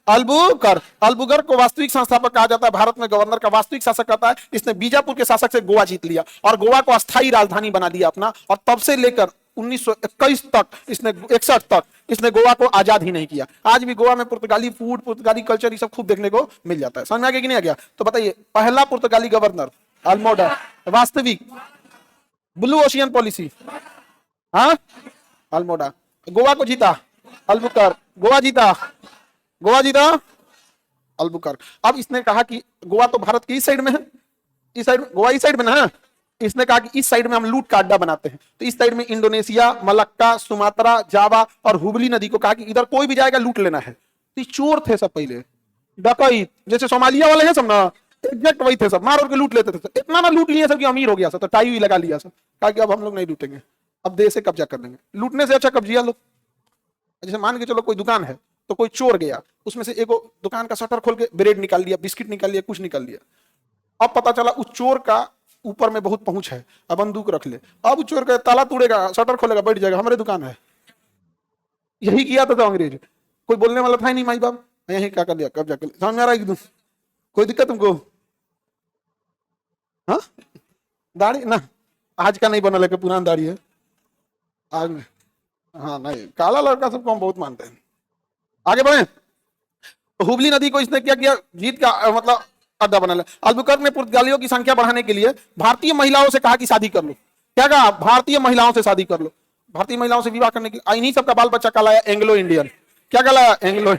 अल्बुकर्क। अल्बुकर्क को वास्तविक संस्थापक कहा जाता है। भारत में गवर्नर का वास्तविक शासक कहता है। इसने बीजापुर के शासक से गोवा जीत लिया और गोवा को अस्थायी राजधानी बना दिया अपना। और तब से लेकर 1921 तक, इसने 61 तक इसने गोवा को आजाद ही नहीं किया। आज भी गोवा में पुर्तगाली फूड, पुर्तगाली कल्चर, ये सब खूब देखने को मिल जाता है। समझ में आ गया कि नहीं आ गया? तो बताइए, पहला पुर्तगाली गवर्नर अल्मोडा, वास्तविक, ब्लू ओशियन पॉलिसी, हाँ, अल्मोडा। गोवा को जीता अल्बुकर्क। गोवा जीता अल्बुकर्क। अब इसने कहा कि गोवा तो भारत की इस साइड में है, इस साइड, गोवा इस साइड में ना है। इसने कहा कि इस साइड में हम लूट का अड्डा बनाते हैं। तो इस साइड में इंडोनेशिया, मलक्का, सुमात्रा, जावा और हुबली नदी को कहा कि इधर कोई भी जाएगा लूट लेना है। तो ये चोर थे सब, पहले डकैत, जैसे सोमालिया वाले हैं सब ना, एग्जैक्ट वही थे सब, मार और के लूट लेते थे। इतना ना लूट लिए सब कि अमीर हो गया सब, तो टाई लगा लिया सब, कहा कि अब हम लोग नहीं लूटेंगे, अब देश से कब्जा कर लेंगे। लूटने से अच्छा कब्जिया लो। जैसे मान के चलो कोई दुकान है, तो कोई चोर गया, उसमें से एक दुकान का शटर खोल के ब्रेड निकाल लिया, बिस्किट निकाल लिया, कुछ निकाल लिया। अब पता चला उस चोर का ऊपर में बहुत पहुंच है, अब बंदूक रख ले। अब चोर का ताला तोड़ेगा, शटर खोलेगा, बैठ जाएगा, हमारे दुकान है। यही किया था तो अंग्रेज, कोई बोलने वाला था ही नहीं, माई बाप यही क्या कर लिया, कब्जा कर लिया। समझ में आ रहा है एकदम? कोई दिक्कत तुमको? हाँ, दाढ़ी ना आज का नहीं बना, लेके पुराना दाढ़ी है आज। हाँ नहीं, काला लड़का सबको हम बहुत मानते हैं। आगे बढ़े। तो हुबली नदी को इसने क्या किया? जीत का मतलब अड्डा बना लिया। अल्बुकर्क ने पुर्तगालियों की संख्या बढ़ाने के लिए भारतीय महिलाओं से कहा कि शादी कर लो। क्या कहा? भारतीय महिलाओं से शादी कर लो। भारतीय महिलाओं से विवाह करने की, इन्हीं सबका बाल बच्चा कहलाया एंग्लो इंडियन। क्या कहलाया? एंग्लो।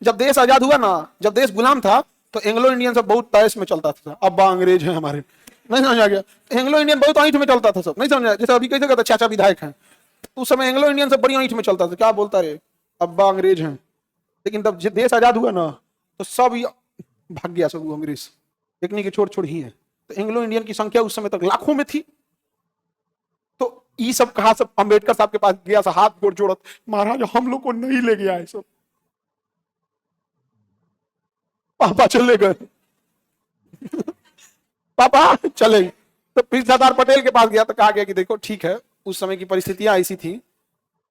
जब देश आजाद हुआ ना, जब देश गुलाम था, तो एंग्लो इंडियन सब बहुत तैश में चलता था। अब अंग्रेज है हमारे, नहीं समझ आ गया? एंग्लो इंडियन बहुत ऐठ में चलता था सब, नहीं समझा? जैसे अभी कैसे कहता चाचा विधायक हैं, उस समय एंग्लो इंडियन सब बड़ी ऐठ में चलता था। क्या बोलता रे, अब्बा अंग्रेज हैं। लेकिन तब देश आजाद हुआ ना, तो सब भाग गया सब अंग्रेज, देखने की छोड़ ही है। तो एंग्लो इंडियन की संख्या उस समय तक लाखों में थी। तो ये सब कहा, सब अंबेडकर साहब के पास गया, सब हाथ गोड़ जोड़त, महाराज हम लोग को नहीं ले गया है सब, पापा चले गए पापा चले। तो फिर सरदार पटेल के पास गया, तो कहा गया कि देखो ठीक है, उस समय की परिस्थितियां ऐसी थी,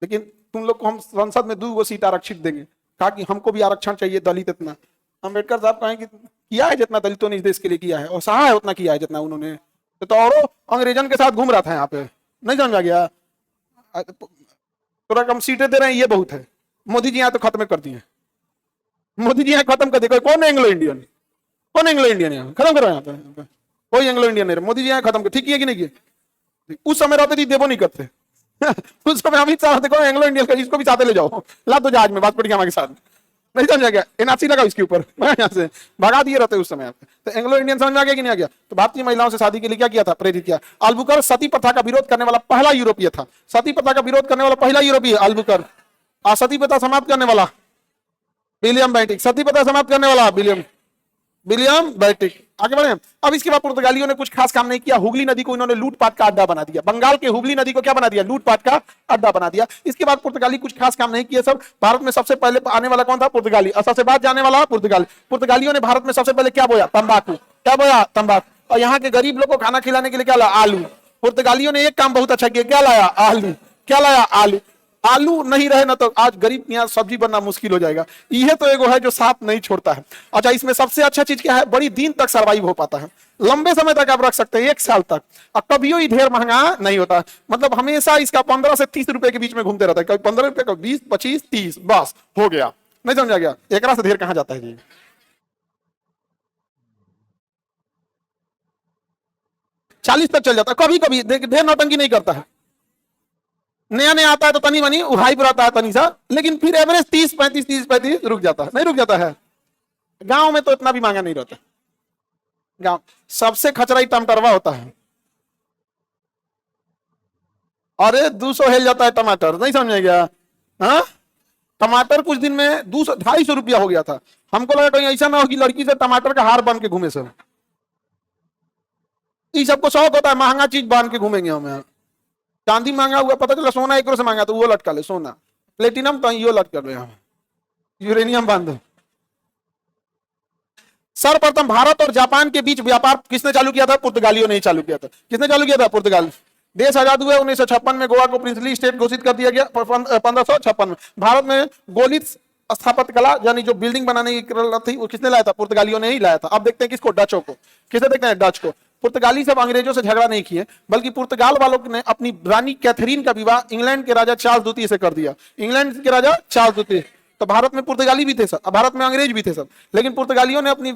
लेकिन तुम लोग को हम संसद में 2 सीट आरक्षित देंगे। कहा कि हमको भी आरक्षण चाहिए, दलित इतना। अंबेडकर साहब कहें कि किया है जितना दलितों ने इस देश के लिए किया है, और सहा है उतना किया है जितना उन्होंने। तो और अंग्रेजन के साथ घूम रहा था यहाँ पे, नहीं समझ आ गया? थोड़ा कम सीटें दे रहे हैं, ये बहुत है। मोदी जी यहाँ तो खत्म कर दिए, मोदी जी यहाँ खत्म कर दिए। कौन है एंग्लो इंडियन? कौन एंग्लो इंडियन यहाँ खत्म करो? यहाँ पे कोई एंग्लो इंडियन नहीं। मोदी जी यहाँ खत्म कर, ठीक किया कि नहीं किया? उस समय रहते थी, देवो नहीं करते उस समय अमित शाह देखो एंग्लो इंडियन का, इसको भी साथ ले जाओ, ला दो जहाज में वास्को डी गामा के साथ। नहीं समझा गया, एनआरसी लगा इसके ऊपर, यहाँ से भगा दिए रहते उस समय पे। तो एंग्लो इंडियन समझ में आ गया कि नहीं आ गया? तो भारतीय महिलाओं से शादी के लिए क्या किया था? प्रेरित किया। अल्बुकर्क सती प्रथा का विरोध करने वाला पहला यूरोपीय था। सती प्रथा का विरोध करने वाला पहला यूरोपीय अल्बुकर्क। सती प्रथा समाप्त करने वाला विलियम बेंटिक। सती प्रथा समाप्त करने वाला विलियम बेंटिक। आगे बढ़े। अब इसके बाद पुर्तगालियों ने कुछ खास काम नहीं किया। हुगली नदी को इन्होंने लूटपाट का अड्डा बना दिया। बंगाल के हुगली नदी को क्या बना दिया? लूटपाट का अड्डा बना दिया। इसके बाद पुर्तगाली कुछ खास काम नहीं किए। सब भारत में सबसे पहले आने वाला कौन था? पुर्तगाली। और सबसे बाद जाने वाला पुर्तगाली। पुर्तगालियों ने भारत में सबसे पहले क्या बोया? तंबाकू। क्या बोया? तंबाकू। और यहाँ के गरीब लोग को खाना खिलाने के लिए क्या लाया? आलू। पुर्तगालियों ने एक काम बहुत अच्छा किया। क्या लाया? आलू। क्या लाया? आलू। आलू नहीं रहे ना तो आज गरीब के यहाँ सब्जी बनना मुश्किल हो जाएगा। यह तो एगो है जो साथ नहीं छोड़ता है। अच्छा, इसमें सबसे अच्छा चीज क्या है? बड़ी दिन तक सर्वाइव हो पाता है, लंबे समय तक आप रख सकते हैं, 1 साल तक। और कभी ही ढेर महंगा नहीं होता। मतलब हमेशा इसका 15 से 30 रुपए के बीच में घूमते रहता है। कभी 15 रुपए, कभी 20, 25, 30, बस हो गया। नहीं समझा गया? एक से ढेर कहां जाता है जी? 40 तक चल जाता है। कभी कभी ढेर नौटंकी नहीं करता है। नया नया आता है तो तनी मनी हाइप रहता है तनी सा, लेकिन फिर एवरेज 30-35, 30-35 रुक जाता है। नहीं रुक जाता है। गांव में तो इतना भी महंगा नहीं रहता। गांव सबसे खचराई टमटरवा होता है। अरे 200 हिल जाता है टमाटर। नहीं समझ गया? हाँ, टमाटर कुछ दिन में 200 250 रुपया हो गया था। हमको लगा कहीं ऐसा ना हो कि लड़की से टमाटर का हार बन के घूमे सब। ये सबको शौक होता है महंगा चीज बांध के घूमेंगे हमें। चांदी महंगा हुआ, पता चला सोना 1 से महंगा तो वो लटका ले। सोना प्लेटिनम तो यो लटका ले, यूरेनियम बांध। सर्वप्रथम भारत और जापान के बीच व्यापार किसने चालू किया था? पुर्तगालियों ने ही चालू किया था। किसने चालू किया था? पुर्तगाल। देश आजाद हुए 1956 में। गोवा को प्रिंसली स्टेट घोषित कर दिया गया 1556 में। भारत में गोलित स्थापत्य कला यानी जो बिल्डिंग बनाने की कला थी वो किसने लाया था? पुर्तगालियों ने ही लाया था। अब देखते हैं किसको? डचों को। किसे देखते हैं? डच को। पुर्तगाली सब अंग्रेजों से झगड़ा नहीं किए, बल्कि पुर्तगाल वालों ने अपनी रानी कैथरीन का विवाह इंग्लैंड के राजा चार्ल्स द्वितीय से कर दिया। इंग्लैंड के राजा चार्ल्स द्वितीय। तो भारत में पुर्तगाली भी थे सब, भारत में अंग्रेज भी थे सब, लेकिन पुर्तगालियों ने अपनी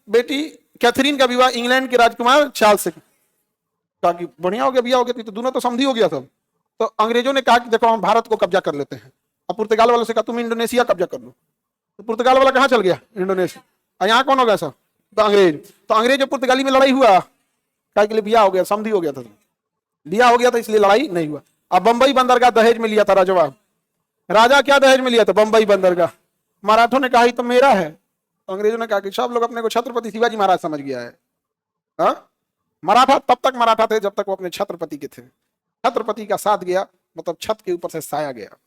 बेटी कैथरीन का विवाह इंग्लैंड के राजकुमार चार्ल्स से कहा कि बढ़िया हो गया, बिया हो गया, तो दोनों तो समझी हो गया सब। तो अंग्रेजों ने कहा कि देखो हम भारत को कब्जा कर लेते हैं। अब पुर्तगाल वालों से कहा तुम इंडोनेशिया कब्जा कर लो। तो पुर्तगाल वाला कहाँ चल गया? इंडोनेशिया। और यहाँ कौन हो गया सब? तो अंग्रेज। तो अंग्रेज और पुर्तगाली में लड़ाई हुआ, क्या के लिए? बिया हो गया, समझी हो गया था। बिया हो गया था इसलिए लड़ाई नहीं हुआ। अब बंबई बंदरगाह दहेज में लिया था राजवा। राजा क्या दहेज में लिया था? बंबई बंदरगाह। मराठों ने कहा तो मेरा है। अंग्रेजों ने कहा कि सब लोग अपने को छत्रपति शिवाजी महाराज समझ गया है। हा? मराठा तब तक मराठा थे जब तक वो अपने छत्रपति के थे। छत्रपति का साथ गया मतलब छत के ऊपर से साया गया।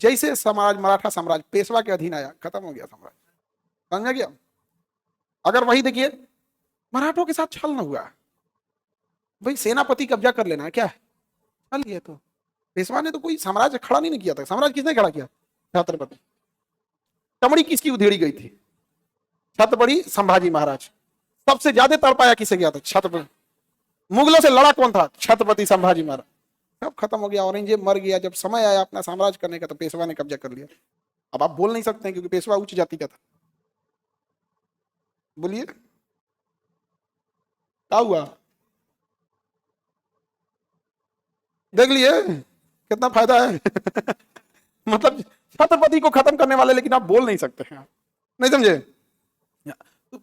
जैसे साम्राज्य मराठा साम्राज्य पेशवा के अधीन आया, खत्म हो गया साम्राज्य। समझ गया? अगर वही देखिए मराठों के साथ छल न हुआ, भाई सेनापति कब्जा कर लेना क्या है? छल गया। तो पेशवा ने तो कोई साम्राज्य खड़ा नहीं किया था। साम्राज्य किसने खड़ा किया? छत्रपति। चमड़ी किसकी उधेड़ी गई थी? छत्रपति संभाजी महाराज। सबसे ज्यादा तड़पाया किसे गया था? छत्रपति। मुगलों से लड़ा कौन था? छत्रपति संभाजी महाराज। सब खत्म हो गया, औरंगजेब मर गया। जब समय आया अपना साम्राज्य करने का तो पेशवा ने कब्जा कर लिया। अब आप बोल नहीं सकते हैं क्योंकि पेशवा उच्च जाति का था। बोलिए क्या हुआ? देख लिए कितना फायदा है। मतलब छत्रपति को खत्म करने वाले, लेकिन आप बोल नहीं सकते हैं। नहीं समझे? तो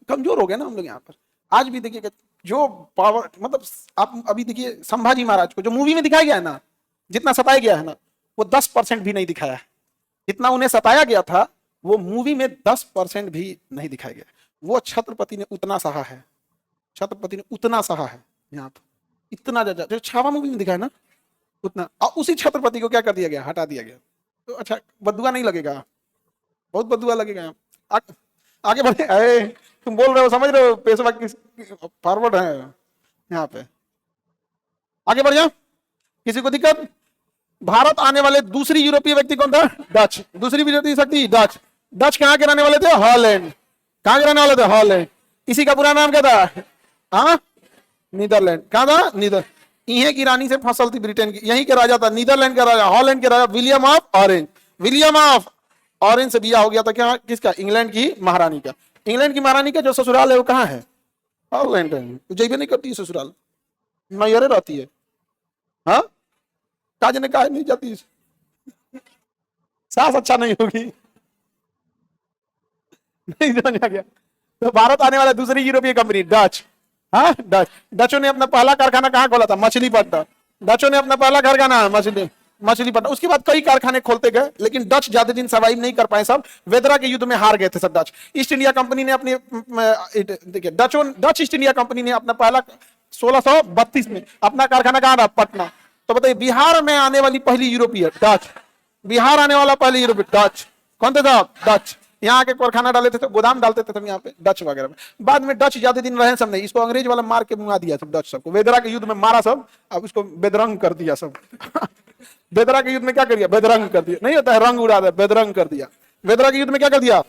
कमजोर हो गए ना हम लोग यहाँ पर। आज भी देखिए जो पावर, मतलब आप अभी देखिए संभाजी महाराज को जो मूवी में दिखाया गया है ना, जितना सताया गया है ना, वो 10% भी नहीं दिखाया है। जितना उन्हें सताया गया था वो मूवी में 10% भी नहीं दिखाया गया। वो छत्रपति ने उतना सहा है। छत्रपति ने उतना सहा है यहाँ पर, इतना ज्यादा जो छावा मूवी में दिखाया ना उतना। और उसी छत्रपति को क्या कर दिया गया? हटा दिया गया। तो अच्छा बदुआ नहीं लगेगा? बहुत बदुआ लगेगा। आगे बढ़े। तुम बोल रहे हो, समझ रहे हो पेशवा किस फॉरवर्ड है यहाँ पे। आगे बढ़ जाओ। किसी को दिक्कत? भारत आने वाले दूसरी यूरोपीय व्यक्ति कौन था? डच। दूसरी विदेशी शक्ति डच। डच कहाँ के रहने वाले थे? हॉलैंड। कहाँ के रहने वाले थे? हॉलैंड। इसी का पूरा नाम क्या था? हाँ, नीदरलैंड। कहाँ था? नीदर। इहे की रानी से फसल थी ब्रिटेन की। यहीं के राजा था, नीदरलैंड का राजा, हॉलैंड के राजा William of Orange. William of Orange से बिया हो गया था क्या? किसका? इंग्लैंड की महारानी का। इंग्लैंड की महारानी का जो ससुराल है वो कहाँ है? हॉलैंड है। तो जैबे नहीं करती ससुराल, मैयरे रहती है। हाँ, काज ने कहा नहीं जाती, सास अच्छा नहीं होगी। नहीं समझ आ गया। तो भारत आने वाला दूसरी यूरोपीय कंपनी डच। हाँ डच, डचों ने अपना पहला कारखाना कहाँ खोला था? मछलीपट्टनम। डचों ने अपना पहला कारखाना मछलीपट्टनम। उसके बाद कई कारखाने खोलते गए, लेकिन डच ज्यादा दिन सर्वाइव नहीं कर पाए, सब वेदरा के युद्ध में हार गए थे सब डच। ईस्ट इंडिया कंपनी ने अपनी देखिए डच ईस्ट इंडिया कंपनी ने अपना पहला 1632 में अपना कारखाना कहाँ रहा? पटना। तो बताइए बिहार में आने वाली पहली यूरोपीय डच, बिहार आने वाला पहले यूरोपीय डच कौन थे साहब? डच। यहाँ आके कारखाना डाले थे, तो गोदाम डालते थे सब यहाँ पे डच वगैरह में। बाद में डच ज्यादा दिन रहे सब नहीं, इसको अंग्रेज वाला मार के मुआ दिया सब डच सबको, वेदरा के युद्ध में मारा सब, अब इसको बेदरंग कर दिया सब। वेदरा के युद्ध में क्या कर दिया? बेदरंग कर दिया। नहीं होता है रंग उड़ा दिया, बेदरंग कर दिया। वेदरा के युद्ध में क्या कर दिया?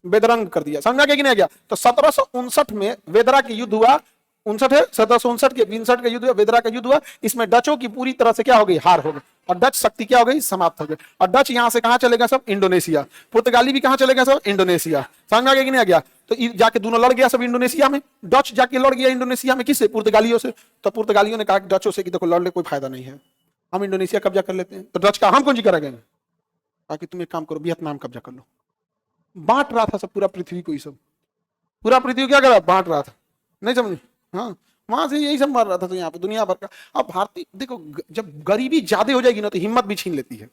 बेदरंग कर दिया। समझा कि नहीं गया? तो 1759 में वेदरा के युद्ध हुआ, 59 है 1759 के 62 का युद्ध हुआ, वेदरा का युद्ध हुआ। इसमें डचों की पूरी तरह से क्या हो गई? हार हो गई, और डच शक्ति क्या हो गई? समाप्त हो गई। और डच यहां से कहां चले गए सब? इंडोनेशिया। पुर्तगाली भी कहां चले गए सब? इंडोनेशिया। समझ आ गया कि नहीं आ गया? तो जाके दोनों लड़ गया सब इंडोनेशिया में। डच जाके लड़ गया इंडोनेशिया में, किससे? पुर्तगालियों से। तो पुर्तगालियों ने कहा डचों से कि देखो लड़ने कोई फायदा नहीं है, हम इंडोनेशिया कब्जा कर लेते हैं। तो डच का हम कौन जी करेंगे? ताकि तुम एक काम करो, वियतनाम कब्जा कर लो। बांट रहा था सब पूरा पृथ्वी को, ही सब पूरा पृथ्वी क्या कर रहा? बांट रहा था। नहीं समझे? हाँ, वहां से यही सब मर रहा था। तो यहाँ पे दुनिया भर का अब भारतीय देखो, जब गरीबी ज्यादा हो जाएगी ना तो हिम्मत भी छीन लेती है।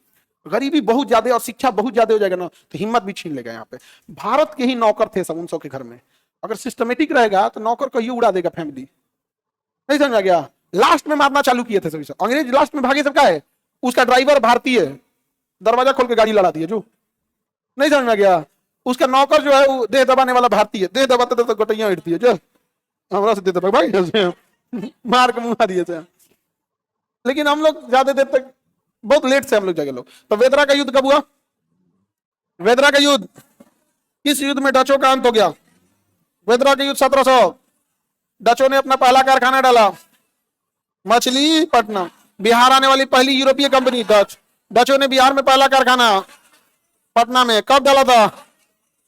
गरीबी बहुत ज्यादा और शिक्षा बहुत ज्यादा हो जाएगा ना तो हिम्मत भी छीन लेगा। यहाँ पे भारत के ही नौकर थे सब 100 के घर में। अगर सिस्टमेटिक रहेगा तो नौकर को ही उड़ा देगा फैमिली। नहीं समझा गया? लास्ट में मारना चालू किए थे सभी सब अंग्रेज, लास्ट में भागे सब। क्या है? उसका ड्राइवर भारतीय है, दरवाजा खोल के गाड़ी लड़ाती है जो। नहीं समझ में गया? उसका नौकर जो है वो देह दबाने वाला भारतीय है, देह दबाते दबाते गटैया हिटती है जो हमरा से देते भाई मार के मुंगा दिए थे। लेकिन हम लोग ज्यादा देर तक, बहुत लेट से हम लोग जगे लोग। तो वेदरा का युद्ध कब हुआ? वेदरा का युद्ध, किस युद्ध में डचों का अंत हो गया? वेदरा का युद्ध 1700। डचों ने अपना पहला कारखाना डाला मछलीपट्टनम। बिहार आने वाली पहली यूरोपीय कंपनी डच। डचों ने बिहार में पहला कारखाना पटना में कब डाला था?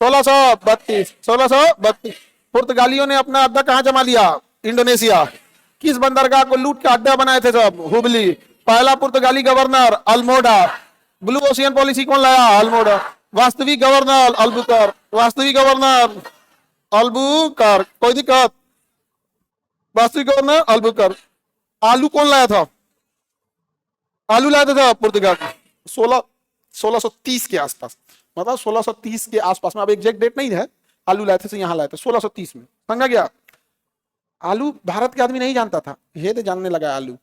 1632। 1632। पुर्तगालियों ने अपना अड्डा कहां जमा लिया? इंडोनेशिया। किस बंदरगाह को लूट के अड्डा बनाए थे सब? हुबली। पहला पुर्तगाली governor Almora. Blue ocean policy कौन लाया? अल्मोडा। वास्तविक गवर्नर अल्बुकर। वास्तविक गवर्नर अल्बुकर। कोई दिक्कत? वास्तविक गवर्नर अल्बुकर। आलू कौन लाया था? आलू लाया था पुर्तगाल। 1630 के आसपास, मतलब 1630 के आसपास में, अब एग्जैक्ट डेट नहीं है। आलू लाए थे, यहाँ लाए थे 1630 में। समझा गया? आलू भारत के आदमी नहीं जानता था, ये तो जानने लगा आलू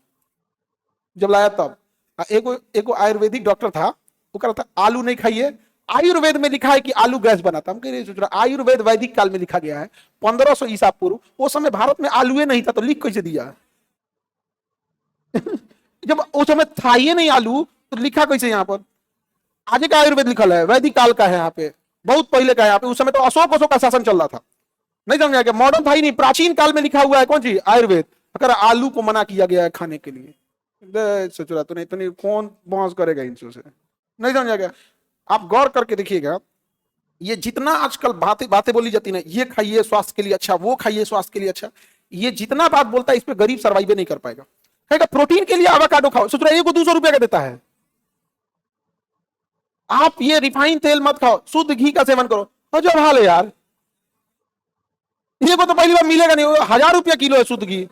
जब लाया तब। एक आयुर्वेदिक डॉक्टर था, वो कह रहा था आलू नहीं खाइए, आयुर्वेद में लिखा है कि आलू गैस बनाता। हम कह रहे सोच रहा आयुर्वेद वैदिक काल में लिखा गया है 1500 ईसा पूर्व। वो समय भारत में आलू नहीं था तो लिख कैसे दिया? जब उस समय था ही नहीं आलू तो लिखा कैसे? यहाँ पर आज का आयुर्वेद लिखा है, वैदिक काल का है, यहाँ पे बहुत पहले का है। यहाँ पे उस समय तो अशोक का शासन चल रहा था। नहीं समझा क्या? मॉडर्न था ही नहीं, प्राचीन काल में लिखा हुआ है कौन सी? आयुर्वेद। अगर आलू को मना किया गया है खाने के लिए, सोच रहा तो नहीं इतनी कौन बहस करेगा इनसे से? नहीं समझा क्या? आप गौर करके देखिएगा, ये जितना आजकल बातें बोली जाती है ना, ये खाइए स्वास्थ्य के लिए अच्छा, वो खाइए स्वास्थ्य के लिए अच्छा, ये जितना बात बोलता है इस पे गरीब सर्वाइव नहीं कर पाएगा। कहेगा प्रोटीन के लिए एवोकाडो खाओ, सोच रहा है 200 रुपया का देता है। आप ये रिफाइंड तेल मत खाओ, शुद्ध घी का सेवन करो। और जो हाल है यार, ये को तो पहली बार मिलेगा नहीं। 1000 रुपया किलो है शुद्ध घी,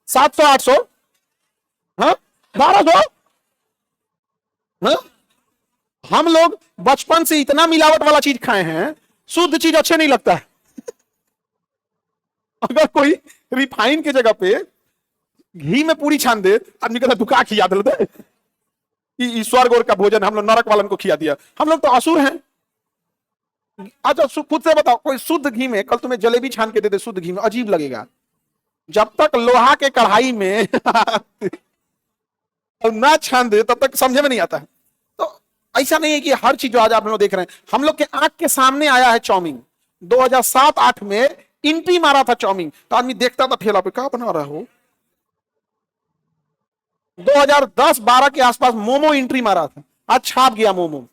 700 800, हाँ 1200। हाँ? हम लोग बचपन से इतना मिलावट वाला चीज खाए हैं, शुद्ध चीज अच्छे नहीं लगता है। अगर कोई रिफाइन के जगह पे घी में पूरी छान दे, आदमी कहता दुका खिया दे, स्वर्ग और का भोजन हम लोग नरक वालन को खिया दिया। हम लोग तो असुर हैं। अच्छा खुद से बताओ, कोई शुद्ध घी में कल तुम्हें जलेबी छान के दे दे शुद्ध घी में, अजीब लगेगा। जब तक लोहा के कढ़ाई में ना छान दे तब तक समझ में नहीं आता है। तो ऐसा नहीं है कि हर चीज जो आज आप लोग देख रहे हैं, हम लोग के आंख के सामने आया है चाउमीन। 2007-8 में एंट्री मारा था चाउमीन, तो आदमी देखता था ठेला पे क्या बना रहा हो। 2010-12 के आसपास मोमो एंट्री मारा था, आज छाप गया मोमो।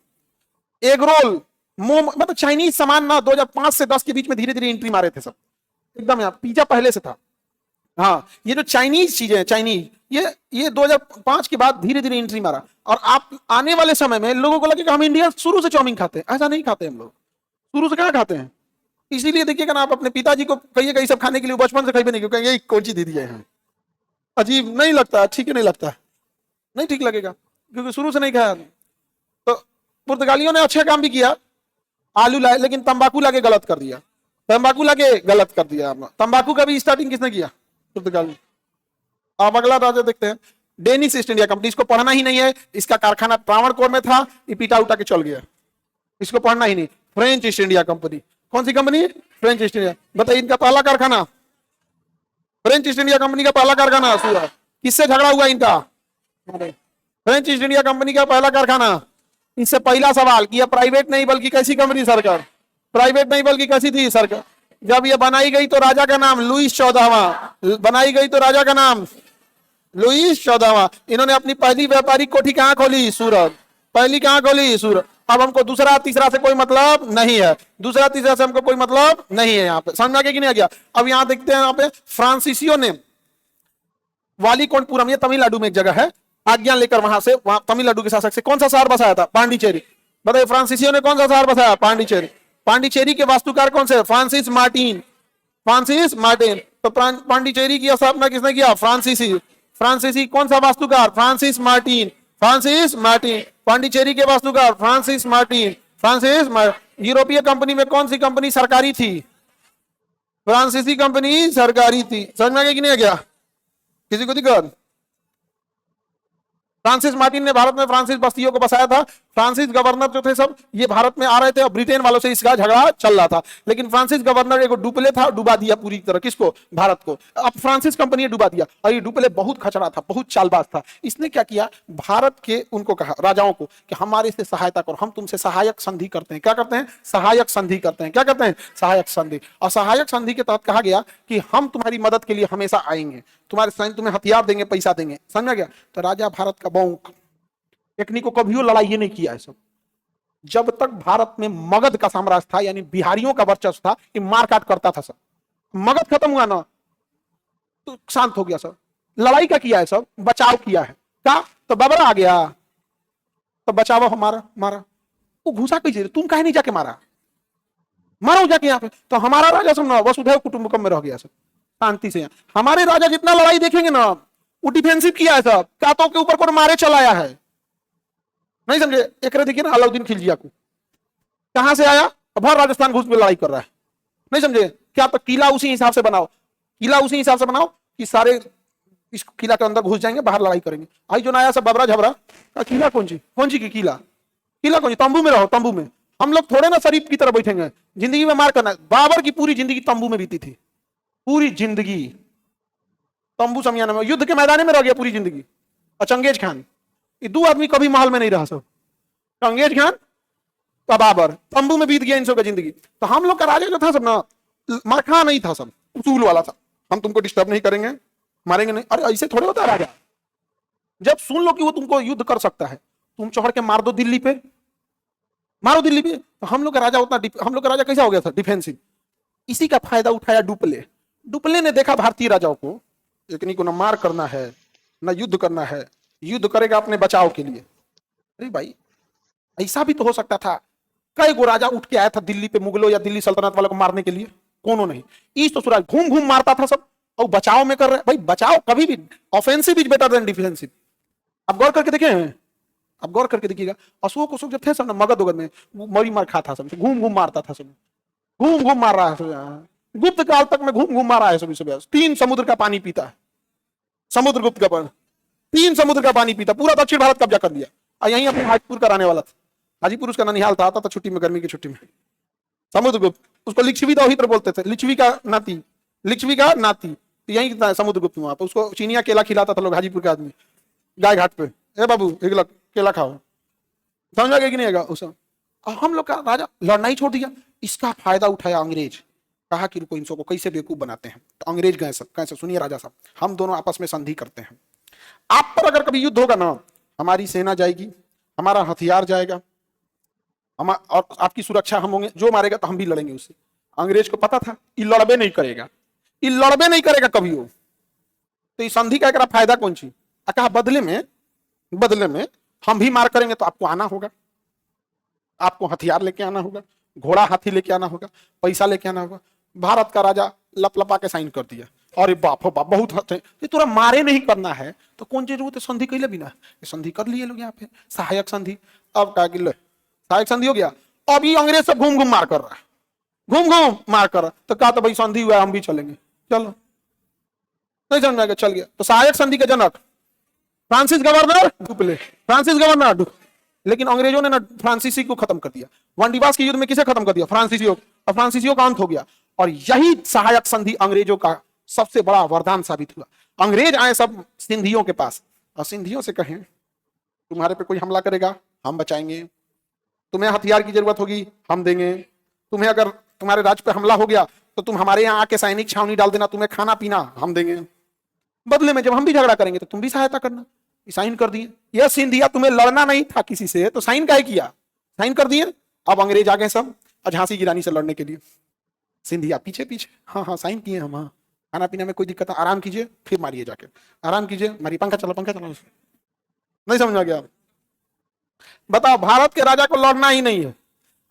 एग रोल, मोमो, मतलब चाइनीज सामान ना 2005 से 10 के बीच में धीरे धीरे एंट्री मारे थे सब एकदम। यहाँ पिज्जा पहले से था। हाँ, ये जो चाइनीज चीजें हैं, चाइनीज, ये 2005 के बाद धीरे धीरे एंट्री मारा। और आप आने वाले समय में लोगों को लगेगा हम इंडिया शुरू से चाउमीन खाते हैं, ऐसा नहीं खाते हम लोग। शुरू से कहाँ खाते हैं। इसीलिए देखिएगा ना, आप अपने पिताजी को कहिएगा ये सब खाने के लिए, बचपन से खाई नहीं, क्योंकि यही कौन सी दे दिया है, अजीब नहीं लगता, ठीक ही नहीं लगता, नहीं ठीक लगेगा, क्योंकि शुरू से नहीं खाया। तो पुर्तगालियों ने अच्छा काम भी किया, आलू लाए, लेकिन तंबाकू लाके गलत कर दिया, तंबाकू लाके गलत कर दिया। तंबाकू का भी स्टार्टिंग किसने किया? पुर्तगाल में। अब अगला राजा देखते हैं, डेनिश ईस्ट इंडिया कंपनी। इसको पढ़ना ही नहीं है, इसका कारखाना त्रावणकोर में था, ये पीटा उठा के चल गया, इसको पढ़ना ही नहीं। फ्रेंच ईस्ट इंडिया कंपनी, कौन सी कंपनी? French east India. बताइए, इनका पहला कारखाना, फ्रेंच ईस्ट इंडिया कंपनी का पहला कारखाना किससे झगड़ा हुआ इनका? फ्रेंच ईस्ट इंडिया कंपनी का पहला कारखाना। इससे पहला सवाल कि यह प्राइवेट नहीं बल्कि कैसी कंपनी? सरकार। प्राइवेट नहीं बल्कि कैसी थी? सरकार। जब यह बनाई गई तो राजा का नाम लुईस 14वां, बनाई गई तो राजा का नाम लुईस 14वां। इन्होंने अपनी पहली व्यापारिक कोठी कहां खोली? सूरत। पहली कहां खोली? सूरत। अब हमको दूसरा तीसरा से कोई मतलब नहीं है, दूसरा तीसरा से हमको कोई मतलब नहीं है। यहाँ पे समझ में कि नहीं आ गया? अब यहाँ देखते हैं, यहाँ पे फ्रांसीसियों ने वालीकोंडपुरम, ये तमिलनाडु में एक जगह है, आज्ञा लेकर वहां से, वहां तमिलनाडु के शासक से कौन सा शहर बसाया था? पांडिचेरी। बताइए, फ्रांसीसियों ने कौन सा शहर बसाया? पांडिचेरी। पांडिचेरी के वास्तुकार कौन से? Francis Martin. Francis Martin. तो पांडिचेरी की स्थापना किसने किया? फ्रांसीसी। फ्रांसीसी कौन सा वास्तुकार? Francis Martin. Francis Martin. Pondicherry के वास्तुकार फ्रांसिस मार्टिन। यूरोपीय कंपनी में कौन सी कंपनी सरकारी थी? फ्रांसीसी कंपनी सरकारी थी। समझ में आ गया कि नहीं आ गया? किसी को दिक्कत? फ्रांसिस मार्टिन ने भारत में फ्रांसिस बस्तियों को बसाया था। फ्रांसिस गवर्नर जो थे सब ये भारत में आ रहे थे और ब्रिटेन वालों से इसका झगड़ा चल रहा था, लेकिन फ्रांसिस गवर्नर एक डुपले था, डुबा दिया पूरी तरह। किसको? भारत को। अब फ्रांसिस कंपनी डुबा दिया, और ये डुपले बहुत खचरा था, बहुत चालबाज था। इसने क्या किया? भारत के उनको कहा, राजाओं को, कि हमारे से सहायता करो, हम तुमसे सहायक संधि करते हैं। क्या करते हैं? सहायक संधि करते हैं। क्या करते हैं? सहायक संधि। और सहायक संधि के तहत कहा गया कि हम तुम्हारी मदद के लिए हमेशा आएंगे, तुम्हारे सैन्य तुम्हें हथियार देंगे, पैसा देंगे। समझ गया? तो राजा भारत का बौंक, एकनी को कभी लड़ाई ये नहीं किया है सब। जब तक भारत में मगध का साम्राज्य था, यानी बिहारियों का वर्चस्व था, ये मारकाट करता था सब। मगध खत्म हुआ ना तो शांत हो गया सब। लड़ाई का किया है सब, बचाव किया है। क्या? तो बबरा आ गया तो बचाव हमारा, मारा। वो घुसा कैसे? तुम कहे नहीं जाके मारा? मारो जाके यहाँ पे। तो हमारा राजा सब ना वसुधैव कुटुंबकम में रह गया सब, शांति से। हमारे राजा जितना लड़ाई देखेंगे ना, वो डिफेंसिव किया है सब, कातों के ऊपर कोई मारे चलाया है। नहीं समझे? एक देखिए ना, अलाउद्दीन खिलजिया को कहां से आया? भर राजस्थान घुस में लड़ाई कर रहा है। नहीं समझे? क्या? तो किला उसी हिसाब से बनाओ, किला उसी हिसाब से बनाओ कि सारे इस किला के अंदर घुस जाएंगे, बाहर लड़ाई करेंगे। आई जो नया सब बबरा झबरा का किला, कौन सी की किला? किला कौन सी? तंबू में रहो, तंबू में। हम लोग थोड़े ना शरीफ की तरह बैठेंगे, जिंदगी में मार करना। बाबर की पूरी जिंदगी तंबू में बीती थी, पूरी जिंदगी तंबू समियाना में, युद्ध के मैदान में रह गया पूरी जिंदगी। और चंगेज खान, ये दो आदमी कभी महल में नहीं रहा सब, चंगेज खान और बाबर, तंबू में बीत गया इन सब का जिंदगी। तो हम लोग का राजा जो था सब ना, मरखा नहीं था सब, उसूल वाला था। हम तुमको डिस्टर्ब नहीं करेंगे, मारेंगे नहीं। अरे ऐसे थोड़े होता है राजा। जब सुन लो कि वो तुमको युद्ध कर सकता है, तुम चढ़ के मार दो दिल्ली पे, मारो दिल्ली पे। तो हम लोग का राजा उतना, हम लोग का राजा कैसा हो गया था? डिफेंसिव। इसी का फायदा उठाया डुपले। डुपले ने देखा भारतीय राजाओं को, इतनी को ना मार करना है ना युद्ध करना है, युद्ध करेगा अपने बचाव के लिए। अरे भाई, ऐसा भी तो हो सकता था। कई गो राजा उठ के आया था दिल्ली पे, मुगलों या दिल्ली सल्तनत वालों को मारने के लिए, कोनो नहीं। ईस्ट तो सूरज घूम घूम मारता था सब, और बचाव में कर रहे। भाई बचाव कभी भी, offensive is better than defensive. आप गौर करके देखे हैं? आप गौर करके देखिएगा, अशोक जब थे सब ना मगध उगध में, मरी मार खाता सब, घूम घूम मारता था सब, घूम घूम मार रहा है। गुप्त काल तक में घूम घूम मारा है सभी। 3 समुद्र का पानी पीता है, समुद्र गुप्त का पानी, 3 समुद्र का पानी पीता, पूरा दक्षिण भारत कब्जा कर लिया। और यहीं अपने हाजीपुर का रहने वाला था। हाजीपुर उसका ननिहाल था, आता था छुट्टी में, गर्मी की छुट्टी में। समुद्रगुप्त, उसको लिच्छवी दौहित्र बोलते थे, लिच्छवी का नाती, लिच्छवी का नाती। यही समुद्रगुप्त वहां पर। उसको चीनिया केला खिलाता था लोग, हाजीपुर के आदमी, गाय घाट पे। ए बाबू एक केला खाओ। समझ गया कि नहीं आएगा? उस हम लोग का राजा लड़ना ही छोड़ दिया। इसका फायदा उठाया अंग्रेज, कहा कि रुको इनको कैसे बेवकूफ बनाते हैं। तो अंग्रेज गए सब, कैसे? सुनिए राजा साहब, हम दोनों आपस में संधि करते हैं। आप पर अगर कभी युद्ध होगा ना, हमारी सेना जाएगी, हमारा हथियार जाएगा, और आपकी सुरक्षा हम होंगे। जो मारेगा तो हम भी लड़ेंगे उससे। अंग्रेज को पता था ये लड़बे नहीं करेगा, ये लड़बे नहीं करेगा कभी वो। तो इस संधि का एक फायदा कौन सी? कहा बदले में हम भी मार करेंगे तो आपको आना होगा, आपको हथियार लेके आना होगा, घोड़ा हाथी लेके आना होगा, पैसा लेके आना होगा। भारत का राजा लपलपा के साइन कर दिया, अरे बाप हो बाप बहुत हद है, ये तोरा मारे नहीं करना है तो कौन जरूरत है संधि कैले बिना, ये संधि कर लिए लोग यहाँ पे, सहायक संधि। अब क्या गिल सहायक संधि हो गया, अभी अंग्रेज सब घूम घूम मार कर रहा है, घूम घूम मार कर रहा, तो कहा तो भाई संधि हुआ हम भी चलेंगे, चलो नहीं समझ में आएगा, चल गया। तो सहायक संधि के जनक Francis governor Dupleix, Francis governor Dupleix. लेकिन अंग्रेजों ने ना फ्रांसीसी को खत्म कर दिया, वांडीवास के युद्ध में किसे खत्म कर दिया, फ्रांसीसियों, और फ्रांसीसियों का अंत हो गया। और यही सहायक संधि अंग्रेजों का सबसे बड़ा वरदान साबित हुआ। अंग्रेज आए सब सिंधियों के पास और सिंधियों से कहें तुम्हारे पे कोई हमला करेगा हम बचाएंगे, तुम्हें हथियार की जरूरत होगी हम देंगे, तुम्हें अगर तुम्हारे राज्य पे हमला हो गया तो तुम हमारे यहाँ आके सैनिक छावनी डाल देना, तुम्हें खाना पीना हम देंगे, बदले में जब हम भी झगड़ा करेंगे तो तुम भी सहायता करना। साइन कर दिए, यह सिंधिया तुम्हें लड़ना नहीं था किसी से तो साइन काहे किया, साइन कर दिए। अब अंग्रेज आ गए सब झांसी की रानी से लड़ने के लिए, सिंधिया पीछे पीछे, हाँ हाँ साइन किए हम, हाँ खाना पीना में कोई दिक्कत है, आराम कीजिए फिर मारिए जाके, आराम कीजिए मारिए, पंखा चलो पंखा चलो, नहीं समझ आ गया। बताओ भारत के राजा को लड़ना ही नहीं है।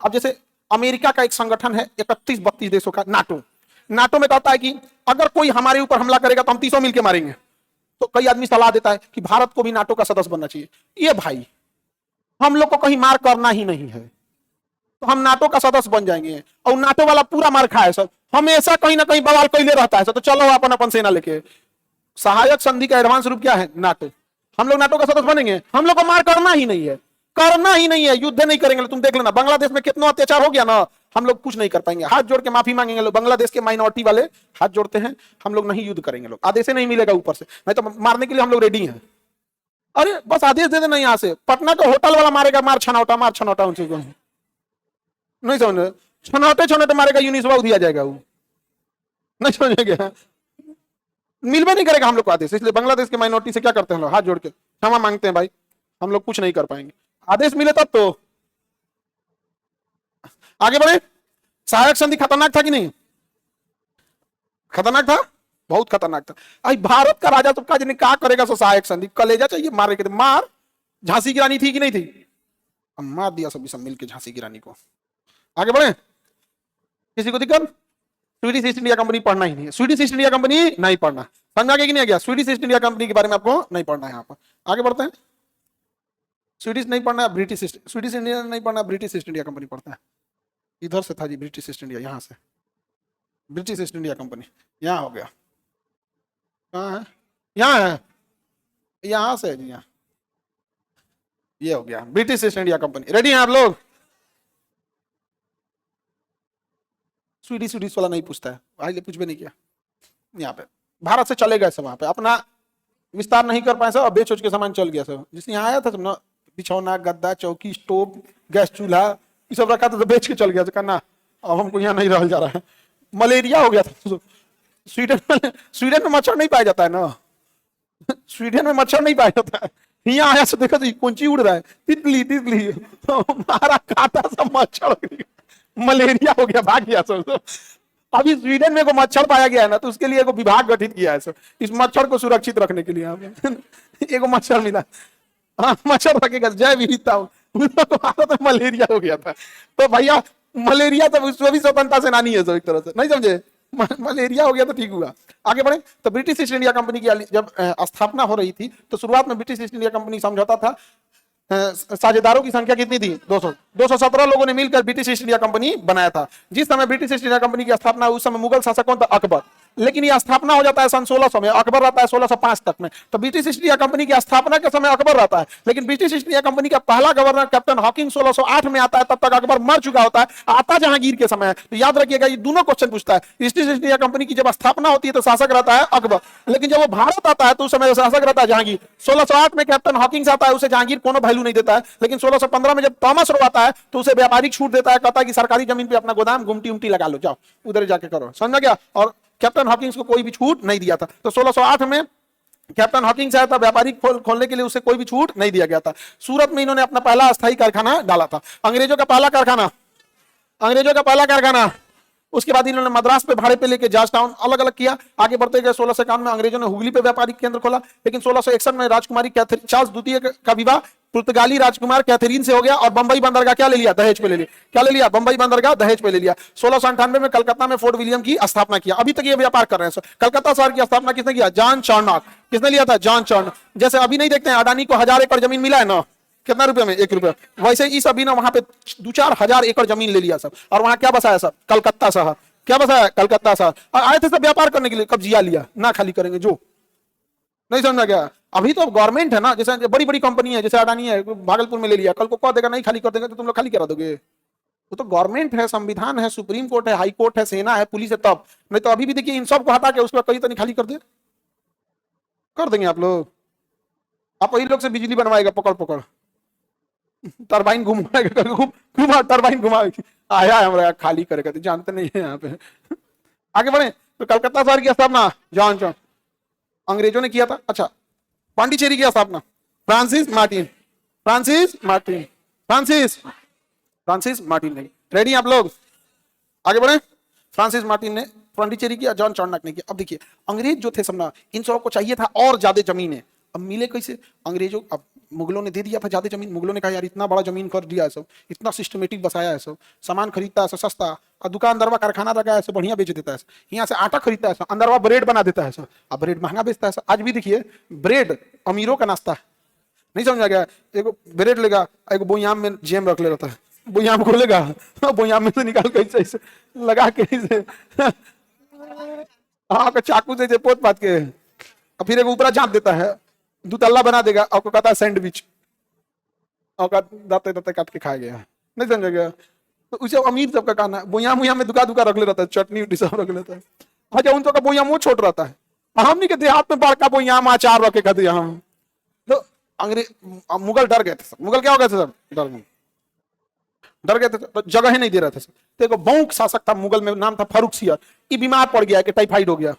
अब जैसे अमेरिका का एक संगठन है 31-32 देशों का नाटो, नाटो में कहता है कि अगर कोई हमारे ऊपर हमला करेगा तो हम 300 मिलकर मारेंगे। तो कई आदमी सलाह देता है कि भारत को भी नाटो का सदस्य बनना चाहिए। ये भाई हम लोग को कहीं मार करना ही नहीं है तो हम नाटो का सदस्य बन जाएंगे, और नाटो वाला पूरा मार खाए सब, हमेशा कहीं ना कहीं बवाल कैले रहता है सब, तो चलो अपन अपन सेना लेके। सहायक संधि का एडवांस रूप क्या है, नाटो। हम लोग नाटो का सदस्य बनेंगे, हम लोग को मार करना ही नहीं है, करना ही नहीं है, युद्ध नहीं करेंगे। तुम देख लेना बांग्लादेश में कितना अत्याचार हो गया ना, हम लोग कुछ नहीं कर पाएंगे, हाथ जोड़ के माफी मांगेंगे लोग, बांग्लादेश के माइनॉरिटी वाले हाथ जोड़ते हैं, हम लोग नहीं युद्ध करेंगे, लोग आदेश नहीं मिलेगा ऊपर से, नहीं तो मारने के लिए हम लोग रेडी हैं। अरे बस आदेश दे देना यहाँ से, पटना का होटल वाला मारेगा मार छनौटा, मार छनौटा, उनसे नहीं समझ, छनौटे छनौटे मारेगा, यूनिसवा दिया जाएगा, वो नहीं समझेगा, मिलवे नहीं करेगा हम लोग को आदेश। इसलिए बांग्लादेश के माइनॉरिटी से क्या करते हैं लोग, हाथ जोड़ के क्षमा मांगते हैं, भाई हम लोग कुछ नहीं कर पाएंगे, आदेश मिले तब तो आगे बढ़े। सहायक संधि खतरनाक था कि नहीं, खतरनाक था, बहुत खतरनाक था। आई भारत का राजा तो क्या करेगा, सो सहायक संधि कलेजा चाहिए मारे के, मार। झांसी की रानी थी कि नहीं थी, अब मार दिया सब मिलकर झांसी की रानी को। आगे बढ़े, किसी को दिक्कत, स्वीडिश ईस्ट इंडिया कंपनी पढ़ना ही नहीं है, स्वीडिश ईस्ट इंडिया कंपनी नहीं पढ़ना, समझा कि नहीं आ गया, स्वीडिश ईस्ट इंडिया कंपनी के बारे में आपको नहीं पढ़ना है। यहाँ पर आगे बढ़ते हैं, स्वीडिश नहीं पढ़ना, ब्रिटिश स्वीडिश इंडिया नहीं पढ़ना, ब्रिटिश ईस्ट इंडिया कंपनी पढ़ता है। इधर से था जी ब्रिटिश ईस्ट इंडिया, यहाँ से ब्रिटिश ईस्ट इंडिया कंपनी, यहाँ हो गया, कहाँ है, यहाँ है, यहाँ से जी, यहाँ ये हो गया British east India company. Ready हैं आप लोग, स्वीडिश वाला नहीं पूछता है, पहले पूछ भी नहीं किया। यहाँ पे भारत से चले गए सब, वहां पे अपना विस्तार नहीं कर पाए सब, और बेच के सामान चल गया सब, जिसने यहाँ आया था सब ना, बिछौना गद्दा चौकी स्टोव गैस चूल्हा ये सब रखा था तो बेच के चल गया, कहना अब हमको यहाँ नहीं रह जा रहा है। मलेरिया हो गया था, स्वीडन में मच्छर नहीं पाया जाता है ना, स्वीडन में मच्छर नहीं पाया जाता है, यहाँ आया से देखो तो कौन ची उड़ रहा है, तितली तितली, तो मारा काटा सब मच्छर, मलेरिया हो गया, भाग गया सब। अभी स्वीडन में को मच्छर पाया गया है ना, तो उसके लिए एक विभाग गठित किया है सब, इस मच्छर को सुरक्षित रखने के लिए। एक मच्छर मिला, हाँ मच्छर रखेगा, जय विविधता, भारत में मलेरिया हो गया था, तो भैया मलेरिया तो विश्व भी स्वतंत्रता सेनानी है सब एक तरह से, नहीं समझे, मलेरिया हो गया तो ठीक हुआ। आगे बढ़े, तो ब्रिटिश ईस्ट इंडिया कंपनी की जब स्थापना हो रही थी तो शुरुआत में ब्रिटिश ईस्ट इंडिया कंपनी समझौता था, साझेदारों की संख्या कितनी थी, 217 लोगों ने मिलकर ब्रिटिश ईस्ट इंडिया कंपनी बनाया था। जिस समय ब्रिटिश ईस्ट इंडिया कंपनी की स्थापना उस समय मुगल शासक कौन था, अकबर, लेकिन यह स्थापना हो जाता है सन 1600 में, अकबर रहता है 1605 तक में। तो ब्रिटिश ईस्ट इंडिया कंपनी की स्थापना के समय अकबर रहता है, लेकिन ब्रिटिश ईस्ट इंडिया कंपनी का पहला गवर्नर कैप्टन हॉकिंग 1608 में आता है, तब तक अकबर मर चुका होता है, आता जहांगीर के समय है। तो याद रखिएगा ये दोनों क्वेश्चन पूछता है, ब्रिटिश ईस्ट इंडिया कंपनी की जब स्थापना होती है तो शासक रहता है अकबर, लेकिन जब वो भारत आता है तो उस समय शासक रहता है जहांगीर। 1608 में कैप्टन हॉकिंग्स आता है, उसे जहांगीर कोनो वैल्यू नहीं देता है, लेकिन 1615 में जब थॉमस रो आता है तो उसे व्यापारिक छूट देता है, कहता है कि सरकारी जमीन पे अपना गोदाम गुमटी उमटी लगा लो, जाओ उधर जाके करो, समझा गया। और कैप्टन हॉकिंग्स को कोई भी छूट नहीं दिया था। तो 1608 में कैप्टन हॉकिंग्स आया था, व्यापारिक खोलने के लिए उसे कोई भी छूट नहीं दिया गया था। सूरत में इन्होंने अपना पहला अस्थायी कारखाना डाला था, अंग्रेजों का पहला कारखाना। उसके बाद इन्होंने मद्रास पे भाड़े पे लेके जॉर्ज टाउन अलग अलग किया। आगे बढ़ते गए 1651 में अंग्रेजों ने हुगली पे व्यापारिक केंद्र खोला, लेकिन 1661 में राजकुमारी कैथरीन चार्ल्स द्वितीय का विवाह पुर्तगाली राजकुमार कैथरीन से हो गया और बंबई बंदरगाह क्या ले लिया, दहेज पे ले लिया। क्या ले लिया, बंबई बंदरगाह दहेज पे ले लिया। 1698 में कलकत्ता में फोर्ट विलियम की स्थापना किया। अभी तक ये व्यापार कर रहे हैं। कलकत्ता शहर की स्थापना किसने किया, जॉन चार्नॉक। किसने लिया था, जॉन चार्नॉक। जैसे अभी नहीं देखते हैं अडानी को 1000 एकड़ जमीन मिला है ना, कितना रुपए में, 1 रुपया, वैसे इस अभी ना वहां पे 2-4 हजार एकड़ जमीन ले लिया सब, और वहां क्या बसाया सब, कलकत्ता शहर। क्या बसाया, कलकत्ता शहर। और आए थे सब व्यापार करने के लिए, कब जिया लिया ना, खाली करेंगे जो, नहीं समझा गया। अभी तो गवर्नमेंट है ना, जैसे बड़ी बड़ी कंपनी है, जैसे अडानी है, भागलपुर में ले लिया, कल को कह देगा नहीं खाली कर देंगे तो तुम लोग खाली करा दोगे। वो तो गवर्नमेंट है, संविधान है, सुप्रीम कोर्ट है, हाई कोर्ट है, सेना है, पुलिस है, तब। नहीं तो अभी भी देखिए इन सब को हटा के उसके बाद कहीं तो नहीं खाली कर दे, कर देंगे आप लोग। आप वही लोग से बिजली बनवाएगा, पकड़ पकड़ टरबाइन घुमाएगा, टरबाइन घुमाएगी, आया हमारा खाली करेगा, तो जानते नहीं है यहाँ पे। आगे बढ़े तो कलकत्ता शहर की स्थापना जॉन चार्नॉक, अंग्रेजों ने किया था। अच्छा, पांडिचेरी की स्थापना Francis Martin, Francis Martin, Francis Francis Martin ने। रेडी आप लोग, आगे बढ़े। फ्रांसिस मार्टिन ने पांडिचेरी किया, जॉन चार्नॉक ने किया। अब देखिए अंग्रेज जो थे समझना, इन सबको चाहिए था और ज्यादा जमीन है। अब मिले कैसे अंग्रेजों, अब मुगलों ने दे दिया था ज्यादा जमीन। मुगलों ने कहा यार इतना बड़ा जमीन कर दिया है सब, इतना सिस्टमेटिक बसाया है सब, सामान खरीदता है सब सस्ता, और दुकानदारवा कारखाना लगा है सब बढ़िया बेच देता है। यहाँ से आटा खरीदता है सब, अंदरवा ब्रेड बना देता है सब, अब ब्रेड महंगा बेचता है सब। आज भी देखिए ब्रेड अमीरों का नाश्ता है, नहीं समझा गया। एक ब्रेड लेगा, एक बोयाम में जेम रख ले रहता है, बोयाम खोलेगा, बोयाम में से निकाल के ऐसे लगा के हाँ चाकू से पोत पात के, और फिर एक ऊपर झाँप देता है, 2 तल्ला बना देगा, और कहता है सैंडविच, और दाते दाते काट के खा गया, नहीं समझा गया। तो उसे अमीर सबका खाना है, बोयाम वोयाम में दुका दुका रख ले रहता है, चटनी उटनी सब रख लेता है। अच्छा उन सबका बोयाम वो छोट रहता है, हम नहीं कहते हाथ में बड़का बोयाम अचार रखे कहते हम। तो अंग्रेज मुगल डर गए थे। मुगल क्या हो गए थे सब, डर गए थे, तो जगह ही नहीं दे रहे थे। तो एक बौक शासक था मुगल में, नाम था फारुखसियर। ये बीमार पड़ गया कि टाइफाइड हो गया,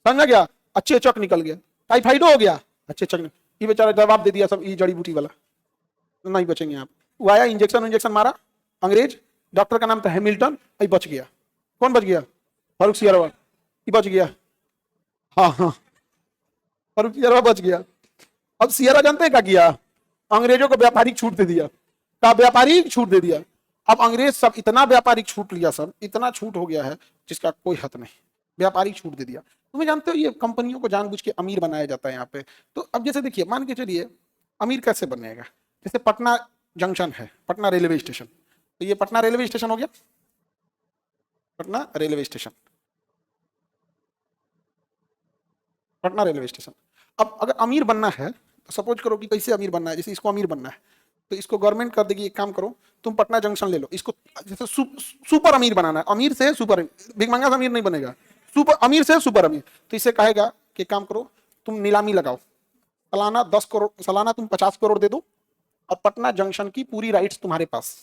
समझा गया, अच्छे चक निकल गया, टाइफाइड हो गया, अच्छे चक। ये बेचारा जवाब दे दिया सब, ये जड़ी बूटी वाला नहीं बचेंगे आप। वो आया, इंजेक्शन मारा अंग्रेज, डॉक्टर का नाम था हैमिल्टन, ये बच गया। कौन बच गया, फारुखसियर, ये बच गया। हाँ हाँ, फारुखसियर बच गया। अब सियरा जानते हैं क्या किया, अंग्रेजों को व्यापारिक छूट दे दिया, का व्यापारिक छूट दे दिया। अब अंग्रेज सब इतना व्यापारिक छूट लिया, सब इतना छूट हो गया है जिसका कोई हद नहीं, व्यापारिक छूट दे दिया। तुम्हें जानते हो ये कंपनियों को जानबूझ के अमीर बनाया जाता है यहाँ पे। तो अब जैसे देखिए मान के चलिए अमीर कैसे बनेगा, जैसे पटना जंक्शन है, पटना रेलवे स्टेशन, तो ये पटना रेलवे स्टेशन हो गया, Patna railway station, Patna railway station. अब अगर अमीर बनना है तो सपोज करो कि कैसे अमीर बनना है, जैसे इसको अमीर बनना है तो इसको गवर्नमेंट कर देगी, एक काम करो तुम पटना जंक्शन ले लो, इसको जैसे सुपर अमीर बनाना है, अमीर से सुपर, भिखमंगा से अमीर नहीं बनेगा, सुपर अमीर से सुपर अमीर। तो इसे कहेगा कि काम करो तुम नीलामी लगाओ, सालाना 10 करोड़, सालाना तुम 50 करोड़ दे दो, और पटना जंक्शन की पूरी राइट्स तुम्हारे पास।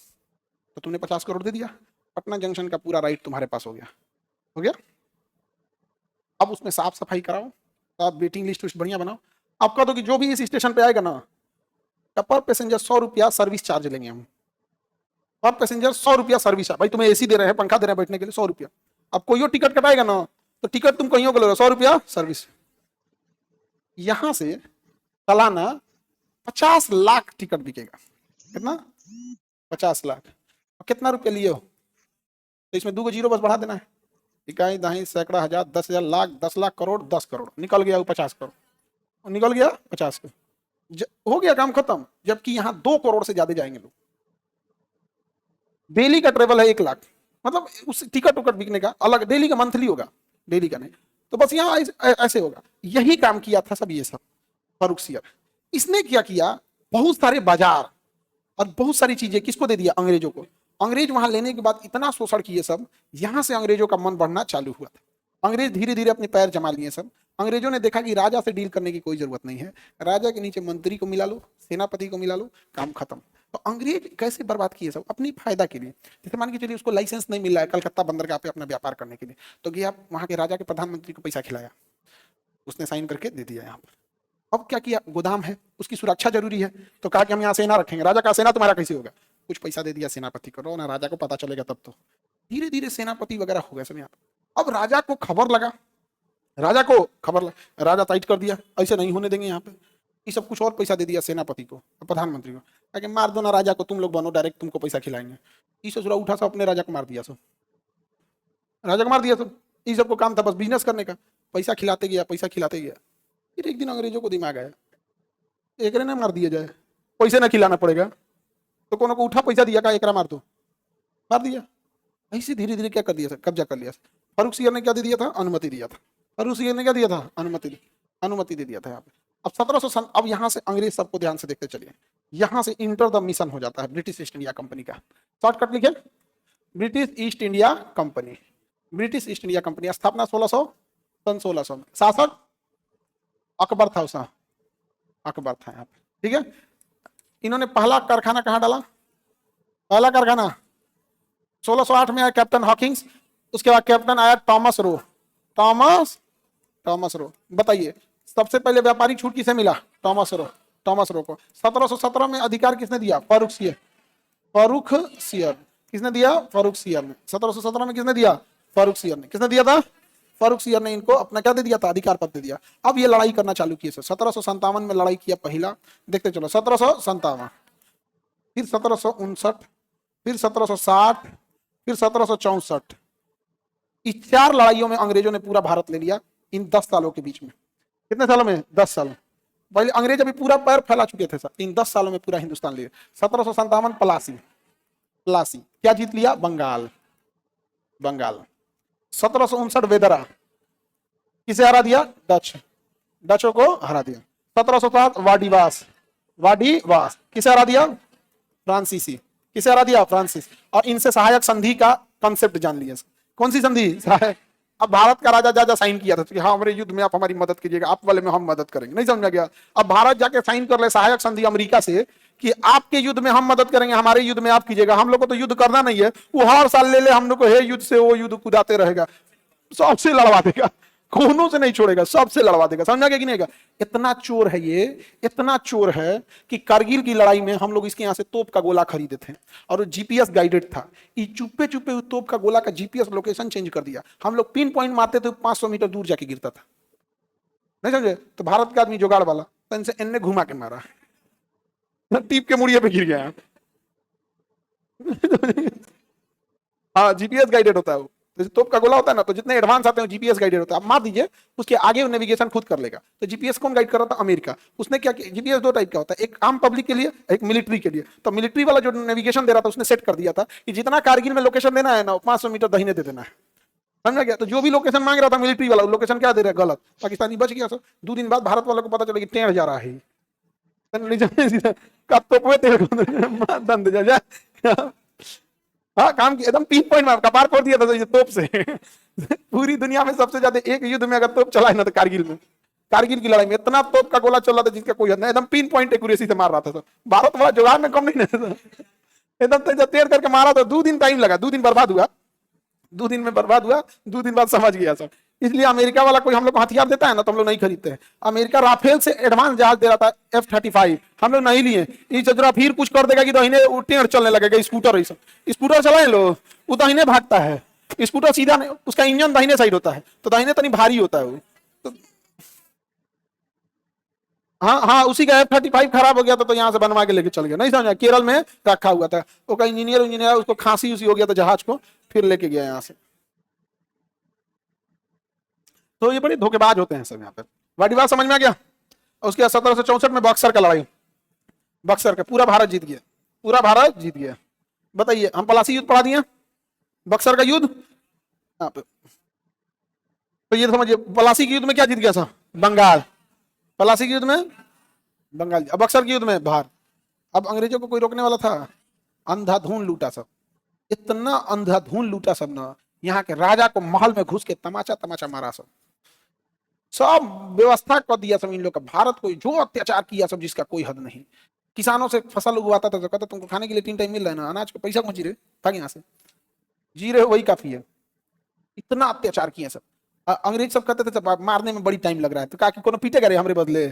तो तुमने 50 करोड़ दे दिया, पटना जंक्शन का पूरा राइट तुम्हारे पास हो गया, हो गया। अब उसमें साफ सफाई कराओ, आप वेटिंग लिस्ट बढ़िया बनाओ। आप कह दो कि जो भी इस स्टेशन पे आएगा ना, पर पैसेंजर 100 रुपया सर्विस चार्ज लेंगे हम, पर पैसेंजर 100 रुपया सर्विस। भाई तुम्हें एसी दे रहे हैं, पंखा दे रहे हैं बैठने के लिए, 100 रुपया। अब कोई टिकट कटाएगा ना, तो टिकट तुम कहीं को ले 100 रुपया सर्विस। यहां से सालाना 50 लाख टिकट बिकेगा। कितना, 50 लाख। कितना रुपया लिए हो, तो इसमें 2 जीरो बस बढ़ा देना है, इकाई दहाई सैकड़ा हजार 10,000 लाख 10 लाख करोड़ 10 करोड़ निकल गया, 50 करोड़ निकल गया, 50 करोड़ हो गया, काम खत्म। जबकि यहां 2 करोड़ से ज्यादा जाएंगे लोग। डेली का ट्रेवल है 1 लाख, मतलब उस टिकट उकट बिकने का अलग, डेली का मंथली होगा, डेली का नहीं। तो बस यहाँ ऐसे होगा। यही काम किया था सब ये सब फारुखसियर। इसने क्या किया, बहुत सारे बाजार और बहुत सारी चीजें किसको दे दिया, अंग्रेजों को। अंग्रेज वहां लेने के बाद इतना शोषण किए सब, यहां से अंग्रेजों का मन बढ़ना चालू हुआ था। अंग्रेज धीरे धीरे अपने पैर जमा लिए सब। अंग्रेजों ने देखा कि राजा से डील करने की कोई जरूरत नहीं है, राजा के नीचे मंत्री को मिला लो, सेनापति को मिला लो, काम खत्म। तो अंग्रेज कैसे बर्बाद किए सब, अपनी फायदा के लिए। जैसे मान के चलिए उसको लाइसेंस नहीं मिल रहा है कलकत्ता बंदरगाह पे अपना व्यापार करने के लिए, तो गया वहां के राजा के प्रधानमंत्री को पैसा खिलाया, उसने साइन करके दे दिया यहाँ पर। अब क्या किया, गोदाम है, उसकी सुरक्षा जरूरी है, तो कहा कि हम यहाँ सेना रखेंगे। राजा का सेना तुम्हारा कैसे होगा, कुछ पैसा दे दिया सेनापति को, ना राजा को पता चलेगा तब तो। धीरे धीरे सेनापति वगैरह हो गए सब यहाँ। अब राजा को खबर लगा, राजा को खबर लगा, राजा टाइट कर दिया, ऐसे नहीं होने देंगे यहाँ पे। ये सब कुछ और पैसा दे दिया सेनापति को, प्रधानमंत्री को, ताकि मार दो ना राजा को, तुम लोग बनो डायरेक्ट, तुमको पैसा खिलाएंगे। ये ससुरा उठा सब अपने राजा को मार दिया सब, राजा को मार दिया सब। ये सबको काम था बस बिजनेस करने का, पैसा खिलाते गया, पैसा खिलाते गया। फिर एक दिन अंग्रेजों को दिमाग आया, एक ने मार दिया जाए, पैसे ना खिलाना पड़ेगा, तो कोनो को उठा पैसा दिया का एक मार दो, मार दिया। ऐसे धीरे धीरे क्या कर दिया था, कब्जा कर लिया। फारूक सियर ने क्या दे दिया था, अनुमति दिया था। फारूक सियर ने क्या दिया था, अनुमति दे दिया था यहाँ पे। अब 1700 अब यहाँ से अंग्रेज सबको ध्यान से देखते चलिए, यहाँ से इंटर द मिशन हो जाता है ब्रिटिश ईस्ट इंडिया कंपनी का। शॉर्टकट लिखे, British east India company. British east India company स्थापना 1600 में। शासक अकबर था, उसका अकबर था यहाँ पे, ठीक है। इन्होंने पहला कारखाना कहाँ डाला, पहला कारखाना 1608 में आया कैप्टन हॉकिंस, उसके बाद कैप्टन आया टॉमस रो। टॉमस रो, बताइए सबसे पहले व्यापारिक छूट किसे मिला, टॉमस रो को। 1717 में अधिकार किसने दिया, फारूक सियर। किसने दिया, फारूक सियर ने। 1717 में किसने दिया, फारूक सियर ने। किसने दिया था, फारूक सियर ने इनको अपना क्या दे दिया था, अधिकार पत्र दे दिया। अब ये लड़ाई करना चालू किए। 1757 में लड़ाई किया पहला, देखते चलो 1757, फिर 1759, फिर 1760, फिर 1764। इस 4 लड़ाइयों में अंग्रेजों ने पूरा भारत ले लिया इन 10 सालों के बीच में। कितने सालों में, 10 सालों। पहले अंग्रेज अभी पूरा पैर फैला चुके थे सर, इन 10 सालों में पूरा हिंदुस्तान लिए। 1757 प्लासी क्या जीत लिया, बंगाल। 1759 वेदरा, किसे हरा दिया, डचों को हरा दिया। 1707 वाडीवास, किसे हरा दिया, फ्रांसीसी। किसे हरा दिया, फ्रांसिस। और इनसे सहायक संधि का कंसेप्ट जान लिया। कौन सी संधि, सहायक। अब भारत का राजा जा साइन किया था कि हाँ हमारे युद्ध में आप हमारी मदद कीजिएगा, आप वाले में हम मदद करेंगे, नहीं समझा गया। अब भारत जाके साइन कर ले सहायक संधि अमेरिका से कि आपके युद्ध में हम मदद करेंगे, हमारे युद्ध में आप कीजिएगा। हम लोग को तो युद्ध करना नहीं है, वो हर साल ले हम लोग को हे युद्ध से वो युद्ध कुदाते रहेगा, सबसे लड़वा देगा, कोनों से नहीं छोड़ेगा, सबसे लड़वा देगा। समझा गया कि नहीं? इतना चोर है ये, इतना चोर है कि कारगिल की लड़ाई में हम लोग इसके यहाँ से तोप का गोला खरीदे थे और जीपीएस गाइडेड था। ये चुप्पे चुप्पे तोप का गोला का जीपीएस लोकेशन चेंज कर दिया। हम लोग पिन पॉइंट मारते थे, 500 मीटर दूर जाके गिरता था, नहीं समझे? तो भारत का आदमी जुगाड़ वाला तो इनसे इनने घुमा के मारा, टीप के मुड़िए पे गिर गया। हाँ जीपीएस गाइडेड होता है वो, जैसे तोप का गोला होता है ना, तो जितने एडवांस आते हैं जीपीएस गाइडेड होता है। आप मार दीजिए, उसके आगे नेविगेशन खुद कर लेगा। तो जीपीएस कौन गाइड कर रहा था? अमेरिका। उसने क्या किया, जीपीएस 2 टाइप का होता है, एक आम पब्लिक के लिए, एक मिलिट्री के लिए। तो मिलिट्री वाला जो नेविगेशन दे रहा था उसने सेट कर दिया था कि जितना कारगिल में लोकेशन देना है ना 500 मीटर दाहिने दे देना है। समझा गया? तो जो भी लोकेशन मांग रहा था मिलिट्री वाला, लोकेशन क्या दे रहा है, गलत। पाकिस्तानी बच गया। 2 दिन बाद भारत वालों को पता चला कि टेढ़ जा रहा है, हाँ काम की एकदम पिन पॉइंट में कपार फोड़ दिया था तोप से। पूरी दुनिया में सबसे ज्यादा एक युद्ध में अगर तोप चला है ना तो कारगिल में, कारगिल की लड़ाई में इतना तोप का गोला चल रहा था जिसका कोई हद नहीं, एकदम पिन पॉइंट एक्यूरेसी से मार रहा था। भारत वाला जुगाड़ में कम नहीं था, एकदम तेज करके मारा था। 2 दिन टाइम लगा, 2 दिन बर्बाद हुआ, 2 दिन में बर्बाद हुआ, 2 दिन बाद समझ गया सब। इसलिए अमेरिका वाला कोई हम लोग को हथियार देता है ना तो हम लोग नहीं खरीदते हैं। अमेरिका राफेल से एडवांस जहाज दे रहा था F-35, हम लोग नहीं लिए। ये चजरा फिर कुछ कर देगा कि दाहिने टेढ़ चलने लगेगा, स्कूटर स्कूटर चलाए लो, वो दाहिने भागता है। स्कूटर सीधा नहीं, उसका इंजन दाहिने साइड होता है, तो दाहिने तनी भारी होता है वो तो, हाँ उसी का F-35 खराब हो गया था तो यहाँ से बनवा के लेके चल गया, नहीं समझा? केरल में रखा हुआ था, वो इंजीनियर उसको खांसी उसी हो गया था जहाज को, फिर लेके गया यहाँ से। तो ये बड़े धोखेबाज होते हैं सब यहाँ पे। वाडीवास समझ में आ गया? उसके बाद 1764 में बक्सर का लड़ाई, बक्सर का पूरा भारत जीत गया, पूरा भारत जीत गया। बताइए, हम पलासी युद्ध पढ़ा दिए, बक्सर का युद्ध यहाँ पे। तो ये समझिए, पलासी के युद्ध में क्या जीत गया था? बंगाल। पलासी के युद्ध में बंगाल, अब बक्सर के युद्ध में भारत। अब अंग्रेजों को कोई रोकने वाला था? अंधाधुन लूटा सब, इतना अंधाधुन लूटा सब ना, यहाँ के राजा को महल में घुस के तमाचा मारा सब व्यवस्था कर दिया सब इन लोग का। भारत को जो अत्याचार किया सब, जिसका कोई हद नहीं। किसानों से फसल उगवाता था तो कहता तुमको खाने के लिए 3 टाइम मिल रहा है ना, अनाज को पैसा कौन जी रहे, भाग यहाँ से, जी रहे वही काफी है। इतना अत्याचार किया सब। अंग्रेज सब कहते थे मारने में बड़ी टाइम लग रहा है, तो कहा कि कोनो पीटेगा रे हमरे बदले।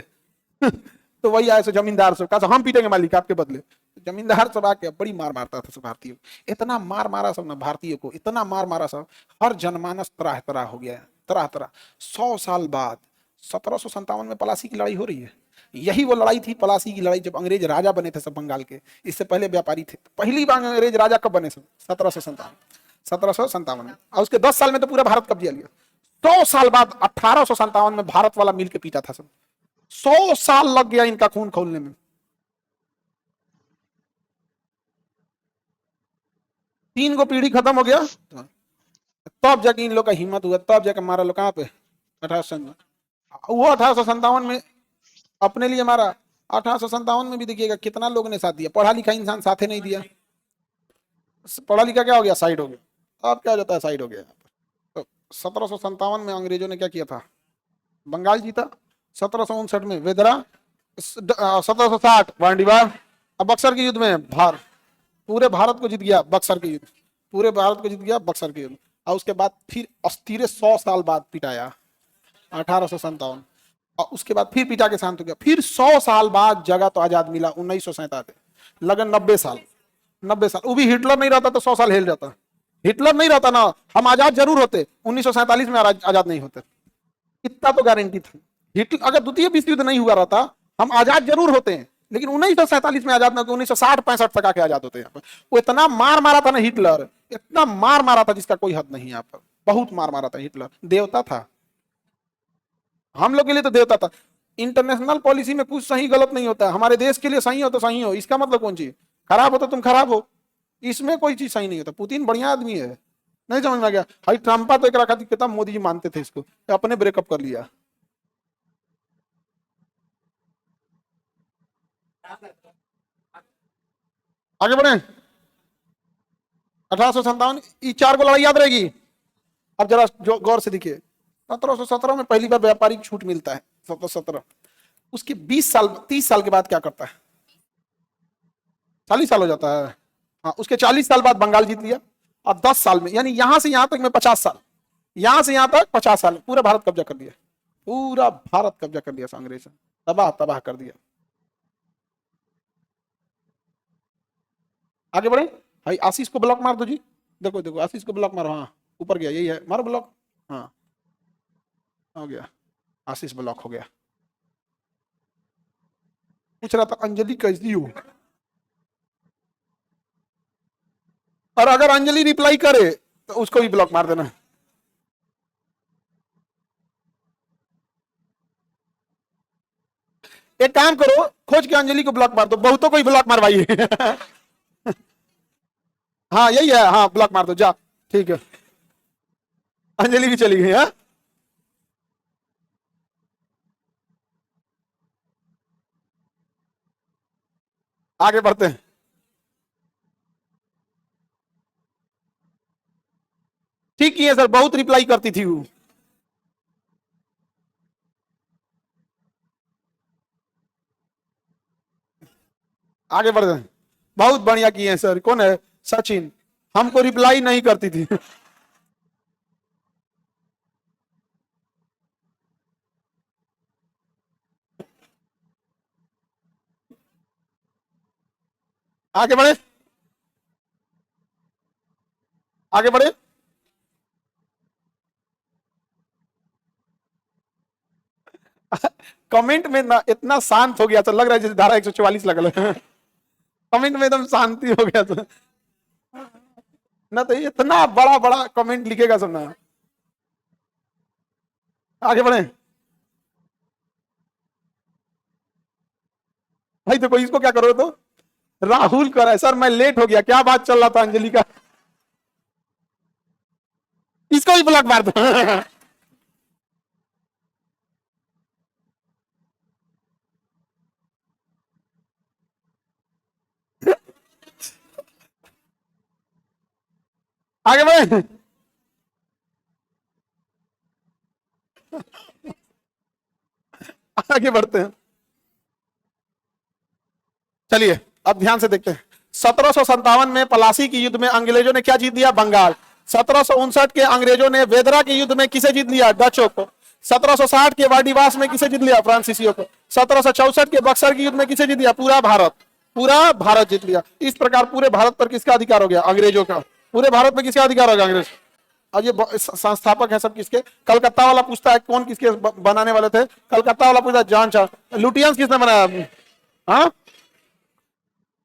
तो वही आए जमींदार सब, कहा हम पीटेंगे मालिक आपके बदले। जमींदार सब आके बड़ी मार मारता था सब भारतीयों को, इतना मार मारा सब ना भारतीयों को, इतना मार मारा सब, हर जनमानस तरह तरह हो गया है, तरह तरह। 100 साल बाद 1757 में पलासी की लड़ाई हो रही है, यही वो लड़ाई थी, पलासी की लड़ाई, जब अंग्रेज राजा बने थे सब बंगाल के। इससे पहले व्यापारी थे। पहली बार अंग्रेज राजा कब बने सब? 1757 में। और उसके 10 साल में तो पूरा भारत कब्जा लिया। 100 साल बाद 1857 में भारत वाला मिल के पीटा था सब। 100 साल लग गया इनका खून खोलने में। 3 गो पीढ़ी खत्म हो गया, तब जाके इन लोग का हिम्मत हुआ, तब जाके मारा लोग कहां पे? 1857 में अपने लिए मारा। 1857 में भी देखिएगा कितना लोगों ने साथ दिया। पढ़ा लिखा इंसान साथे नहीं दिया। पढ़ा लिखा क्या हो गया? साइड हो गया। अब क्या हो जाता है? साइड हो गया। तो 1757 में अंग्रेजों ने क्या किया था? बंगाल जीता। 1759 में वेदरा, 1760 वांडीवार, अब बक्सर के युद्ध में पूरे भारत को जीत गया बक्सर के युद्ध। पूरे भारत को जीत गया बक्सर के युद्ध। और उसके बाद फिर अस्थिर 100 साल बाद पिटाया 1857। और उसके बाद फिर पिटा के शांत हो गया। फिर 100 साल बाद जगह तो आजाद मिला 1947। लगन 90 साल। 90 साल। वो भी हिटलर नहीं रहता तो 100 साल हिल जाता। हिटलर नहीं रहता ना, हम आजाद जरूर होते। 1947 में आजाद नहीं होते, इतना तो गारंटी था। हिटलर अगर द्वितीय विश्व युद्ध नहीं हुआ रहता, हम आजाद जरूर होते हैं, लेकिन 1947 में आजाद ना होते, 1960-65 तक आके आजाद होते। यहाँ पर वो इतना मार मारा था ना हिटलर, इतना मार मारा था जिसका कोई हद नहीं। यहाँ पर बहुत मार मारा था हिटलर। देवता था हम लोग के लिए, तो देवता था। इंटरनेशनल पॉलिसी में कुछ सही गलत नहीं होता। हमारे देश के लिए सही हो तो सही हो, इसका मतलब कौन चीज? खराब हो तो तुम खराब हो, इसमें कोई चीज सही नहीं होता। पुतिन बढ़िया आदमी है, नहीं समझ में आ गया? भाई ट्रम्पा तो एक रखा थी, कितना मोदी जी मानते थे इसको, अपने ब्रेकअप कर लिया। आगे बढ़े। 1857, ये 4 को लड़ाई याद रहेगी। अब जरा जो गौर से देखिए, 1717 में पहली बार व्यापारिक छूट मिलता है। 1717 उसके 20 साल 30 साल के बाद क्या करता है? 40 साल हो जाता है। हाँ, उसके 40 साल बाद बंगाल जीत लिया। और 10 साल में, यानी यहां से यहां तक में 50 साल, यहां से यहां तक 50 साल पूरा भारत कब्जा कर दिया। पूरा भारत कब्जा कर दिया अंग्रेज ने, तबाह तबाह कर दिया। आगे बढ़े भाई। आशीष को ब्लॉक मार दो जी। देखो देखो, आशीष को ब्लॉक मारो। हाँ, ऊपर गया, यही है, मारो ब्लॉक। हाँ, हो गया, आशीष ब्लॉक हो गया। पूछ रहा था अंजलि कैसी हो, और अगर अंजलि रिप्लाई करे तो उसको भी ब्लॉक मार देना। एक काम करो, खोज के अंजलि को ब्लॉक मार दो, बहुतों को ही ब्लॉक मारवाइए। हाँ यही है, हाँ ब्लॉक मार दो जा। ठीक है, अंजलि भी चली गई है। आगे बढ़ते हैं। ठीक ही है सर, बहुत रिप्लाई करती थी वो। आगे बढ़ते हैं। बहुत बढ़िया किए हैं सर। कौन है? सचिन। हमको रिप्लाई नहीं करती थी। आगे बढ़े, आगे बढ़े। कमेंट में ना इतना शांत हो गया तो लग रहा है जैसे धारा 144 लगल है। कमेंट में एकदम शांति हो गया तो ना, तो इतना बड़ा बड़ा कमेंट लिखेगा सब ना। आगे बढ़े भाई। देखो इसको क्या करो तो, राहुल कर रहा है सर मैं लेट हो गया, क्या बात चल रहा था अंजलि का, इसको भी ब्लॉक मार दो। आगे बढ़े, आगे बढ़ते हैं। चलिए अब ध्यान से देखते हैं। 1757 में पलासी के युद्ध में अंग्रेजों ने क्या जीत लिया? बंगाल। 1759 के अंग्रेजों ने वेदरा के युद्ध में किसे जीत लिया? डचों को। 1760 के वाडीवास में किसे जीत लिया? फ्रांसीसियों को। 1764 के बक्सर के युद्ध में किसे जीत लिया? पूरा भारत। पूरा भारत जीत लिया। इस प्रकार पूरे भारत पर किसका अधिकार हो गया? अंग्रेजों का। पूरे भारत में किसका अधिकार होगा? अंग्रेज। और ये संस्थापक है सब किसके? कलकत्ता वाला पूछता है कौन किसके बनाने वाले थे? कलकत्ता वाला पूछता है जॉन चार्ल्स। लुटियंस किसने बनाया? हाँ,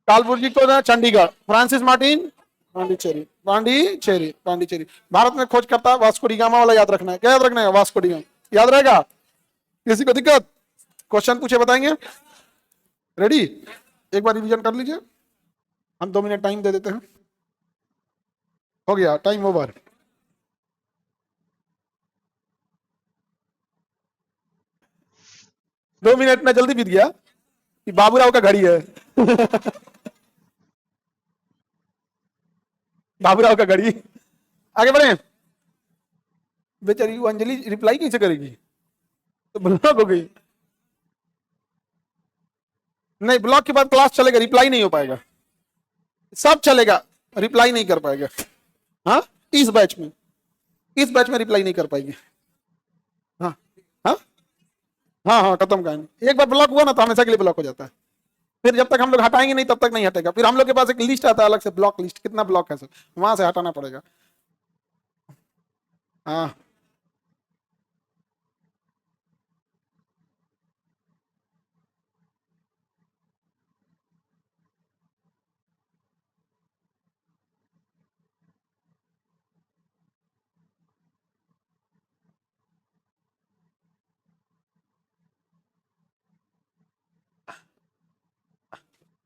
कालपुर्जी को ना चंडीगढ़। Francis Martin Pondicherry. पांडिचेरी पांडिचेरी। भारत में खोज करता वास्को डी गामा वाला याद रखना है। क्या याद रखना है? वास्को डी गामा याद रहेगा? किसी को दिक्कत? क्वेश्चन पूछे बताएंगे? रेडी? एक बार रिवीजन कर लीजिए। हम 2 मिनट टाइम दे देते हैं। हो गया टाइम ओवर। दो मिनट में जल्दी बीत गया कि बाबूराव का घड़ी है। बाबूराव का घड़ी। आगे बढ़े। बेचारी वो अंजलि रिप्लाई कैसे करेगी? तो ब्लॉक हो गई। नहीं, ब्लॉक के बाद क्लास चलेगा, रिप्लाई नहीं हो पाएगा। सब चलेगा, रिप्लाई नहीं कर पाएगा। हाँ, इस बैच में, इस बैच में रिप्लाई नहीं कर पाएगी। हाँ हाँ हाँ हाँ, खत्म कहानी। एक बार ब्लॉक हुआ ना तो हमेशा के लिए ब्लॉक हो जाता है। फिर जब तक हम लोग हटाएंगे नहीं तब तक नहीं हटेगा। फिर हम लोग के पास एक लिस्ट आता है अलग से, ब्लॉक लिस्ट, कितना ब्लॉक है सब, वहां से हटाना पड़ेगा। हाँ,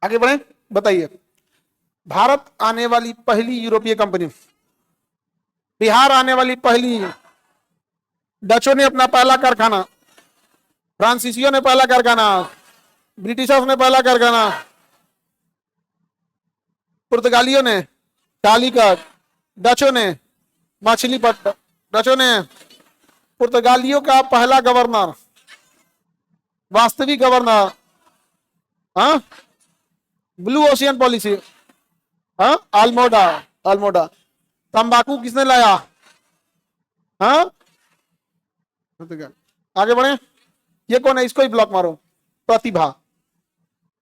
आगे बढ़े। बताइए, भारत आने वाली पहली यूरोपीय कंपनी, बिहार आने वाली पहली, डचों ने अपना पहला कारखाना, फ्रांसीसियों ने पहला कारखाना, ब्रिटिशर्स ने पहला कारखाना, पुर्तगालियों ने कालीकट, डचों ने मछलीपट्टनम, डचों ने, पुर्तगालियों का पहला गवर्नर, वास्तविक गवर्नर, हाँ, ब्लू ओशियन पॉलिसी, हाँ, अल्मोडा, अल्मोडा। तंबाकू किसने लाया? हाँ, आगे बढ़े। ये कौन है? इसको ही ब्लॉक मारो। प्रतिभा,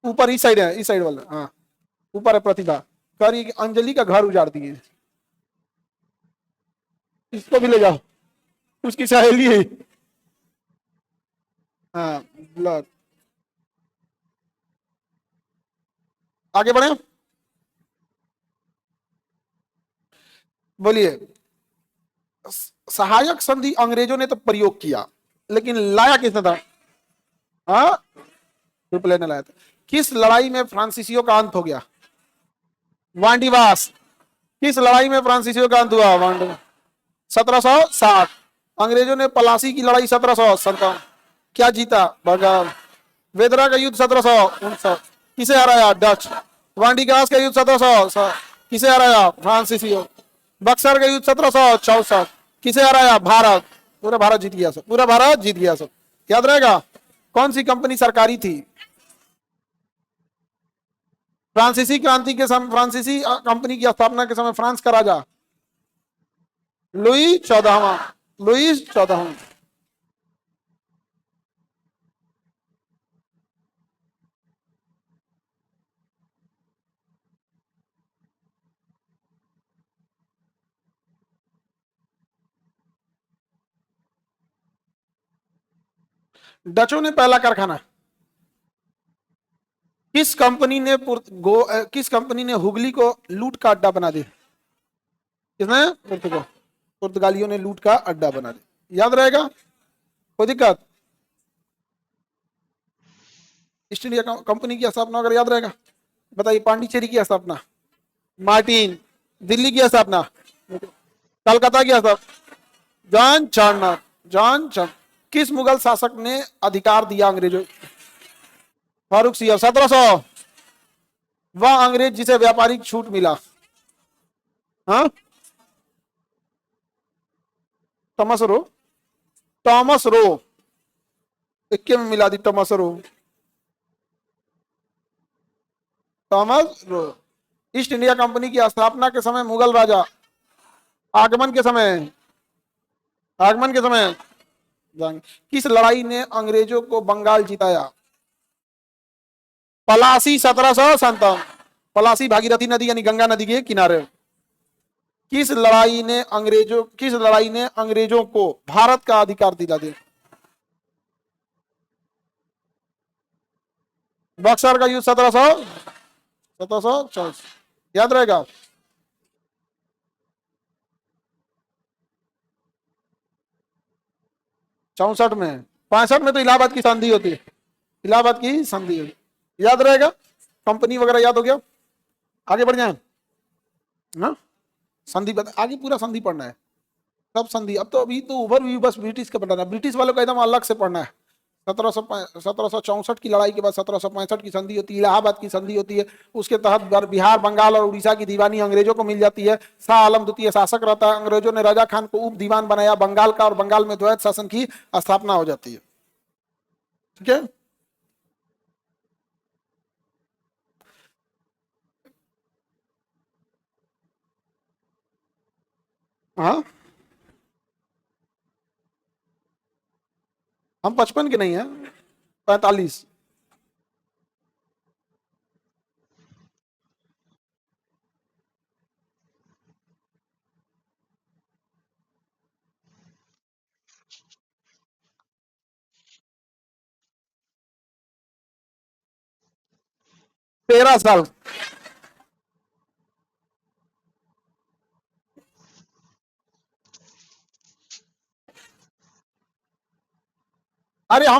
ऊपर इस साइड है, इस साइड वाला, हाँ, ऊपर है प्रतिभा। कह रही अंजलि का घर उजाड़ दिए, इसको भी ले जाओ, उसकी सहेली है। हाँ, ब्लॉक। आगे बढ़े। बोलिए। सहायक संधि अंग्रेजों ने तो प्रयोग किया, लेकिन लाया किसने था? हाँ, ट्रिपल ने लाया था। किस लड़ाई में फ्रांसीसियों का अंत हो गया? वांडीवास। किस लड़ाई में फ्रांसीसियों का अंत हुआ? वांडीवास। 1760। अंग्रेजों ने पलासी की लड़ाई 1757। क्या जीता? बंगाल। वेदरा का युद्ध 1759। किसे हराया? डच। वांडीवास का युद्ध 1700, किसे हराया? फ्रांसीसियों। बक्सर का युद्ध 1764, किसे हराया? भारत। पूरा भारत जीत गया सब, पूरा भारत जीत गया सब। याद रहेगा? कौन सी कंपनी सरकारी थी? फ्रांसीसी क्रांति के समय, फ्रांसीसी कंपनी की स्थापना के समय फ्रांस का राजा लुई 14वां, लुई 14वां। डचों ने पहला कारखाना, किस कंपनी ने हुगली को लूट का अड्डा बना दिया? किसने? पुर्तगालियों ने लूट का अड्डा बना दिया। याद रहेगा? कोई दिक्कत? ईस्ट इंडिया कंपनी की स्थापना अगर याद रहेगा बताइए। पांडिचेरी की स्थापना मार्टिन, दिल्ली की स्थापना, कलकत्ता की स्थापना जॉन चार्नर, जॉन चार्नर। किस मुगल शासक ने अधिकार दिया अंग्रेजों? फारूक सिया। 1700। वह अंग्रेज जिसे व्यापारिक छूट मिला, हाँ, थॉमस रो, टॉमस रो। इक्के में मिला दी Thomas Roe, Thomas Roe. East India Company की स्थापना के समय मुगल राजा आगमन के समय, आगमन के समय किस लड़ाई ने अंग्रेजों को बंगाल जिताया? पलासी 1757। पलासी भागीरथी नदी यानी गंगा नदी के किनारे। किस लड़ाई ने अंग्रेजों को भारत का अधिकार दिला दिया? बक्सर का युद्ध 1724, याद रहेगा। 64 में, 65 में तो इलाहाबाद की संधि होती है, इलाहाबाद की संधि होती है। याद रहेगा, कंपनी वगैरह याद हो गया। आगे बढ़ जाए ना, संधि आगे पूरा संधि पढ़ना है, सब संधि। अब तो अभी तो ओवरव्यू बस ब्रिटिश का पढ़ना है, ब्रिटिश वालों का एकदम अलग से पढ़ना है। 1764 की लड़ाई के बाद 1765 की संधि होती है, इलाहाबाद की संधि होती है। उसके तहत बिहार, बंगाल और उड़ीसा की दीवानी अंग्रेजों को मिल जाती है। शाह आलम द्वितीय शासक रहता है, अंग्रेजों ने रजा खान को उप दीवान बनाया बंगाल का, और बंगाल में द्वैत शासन की स्थापना हो जाती है। ठीक है। हाँ, हम 55 के नहीं है, 45। 13 साल। अरे हम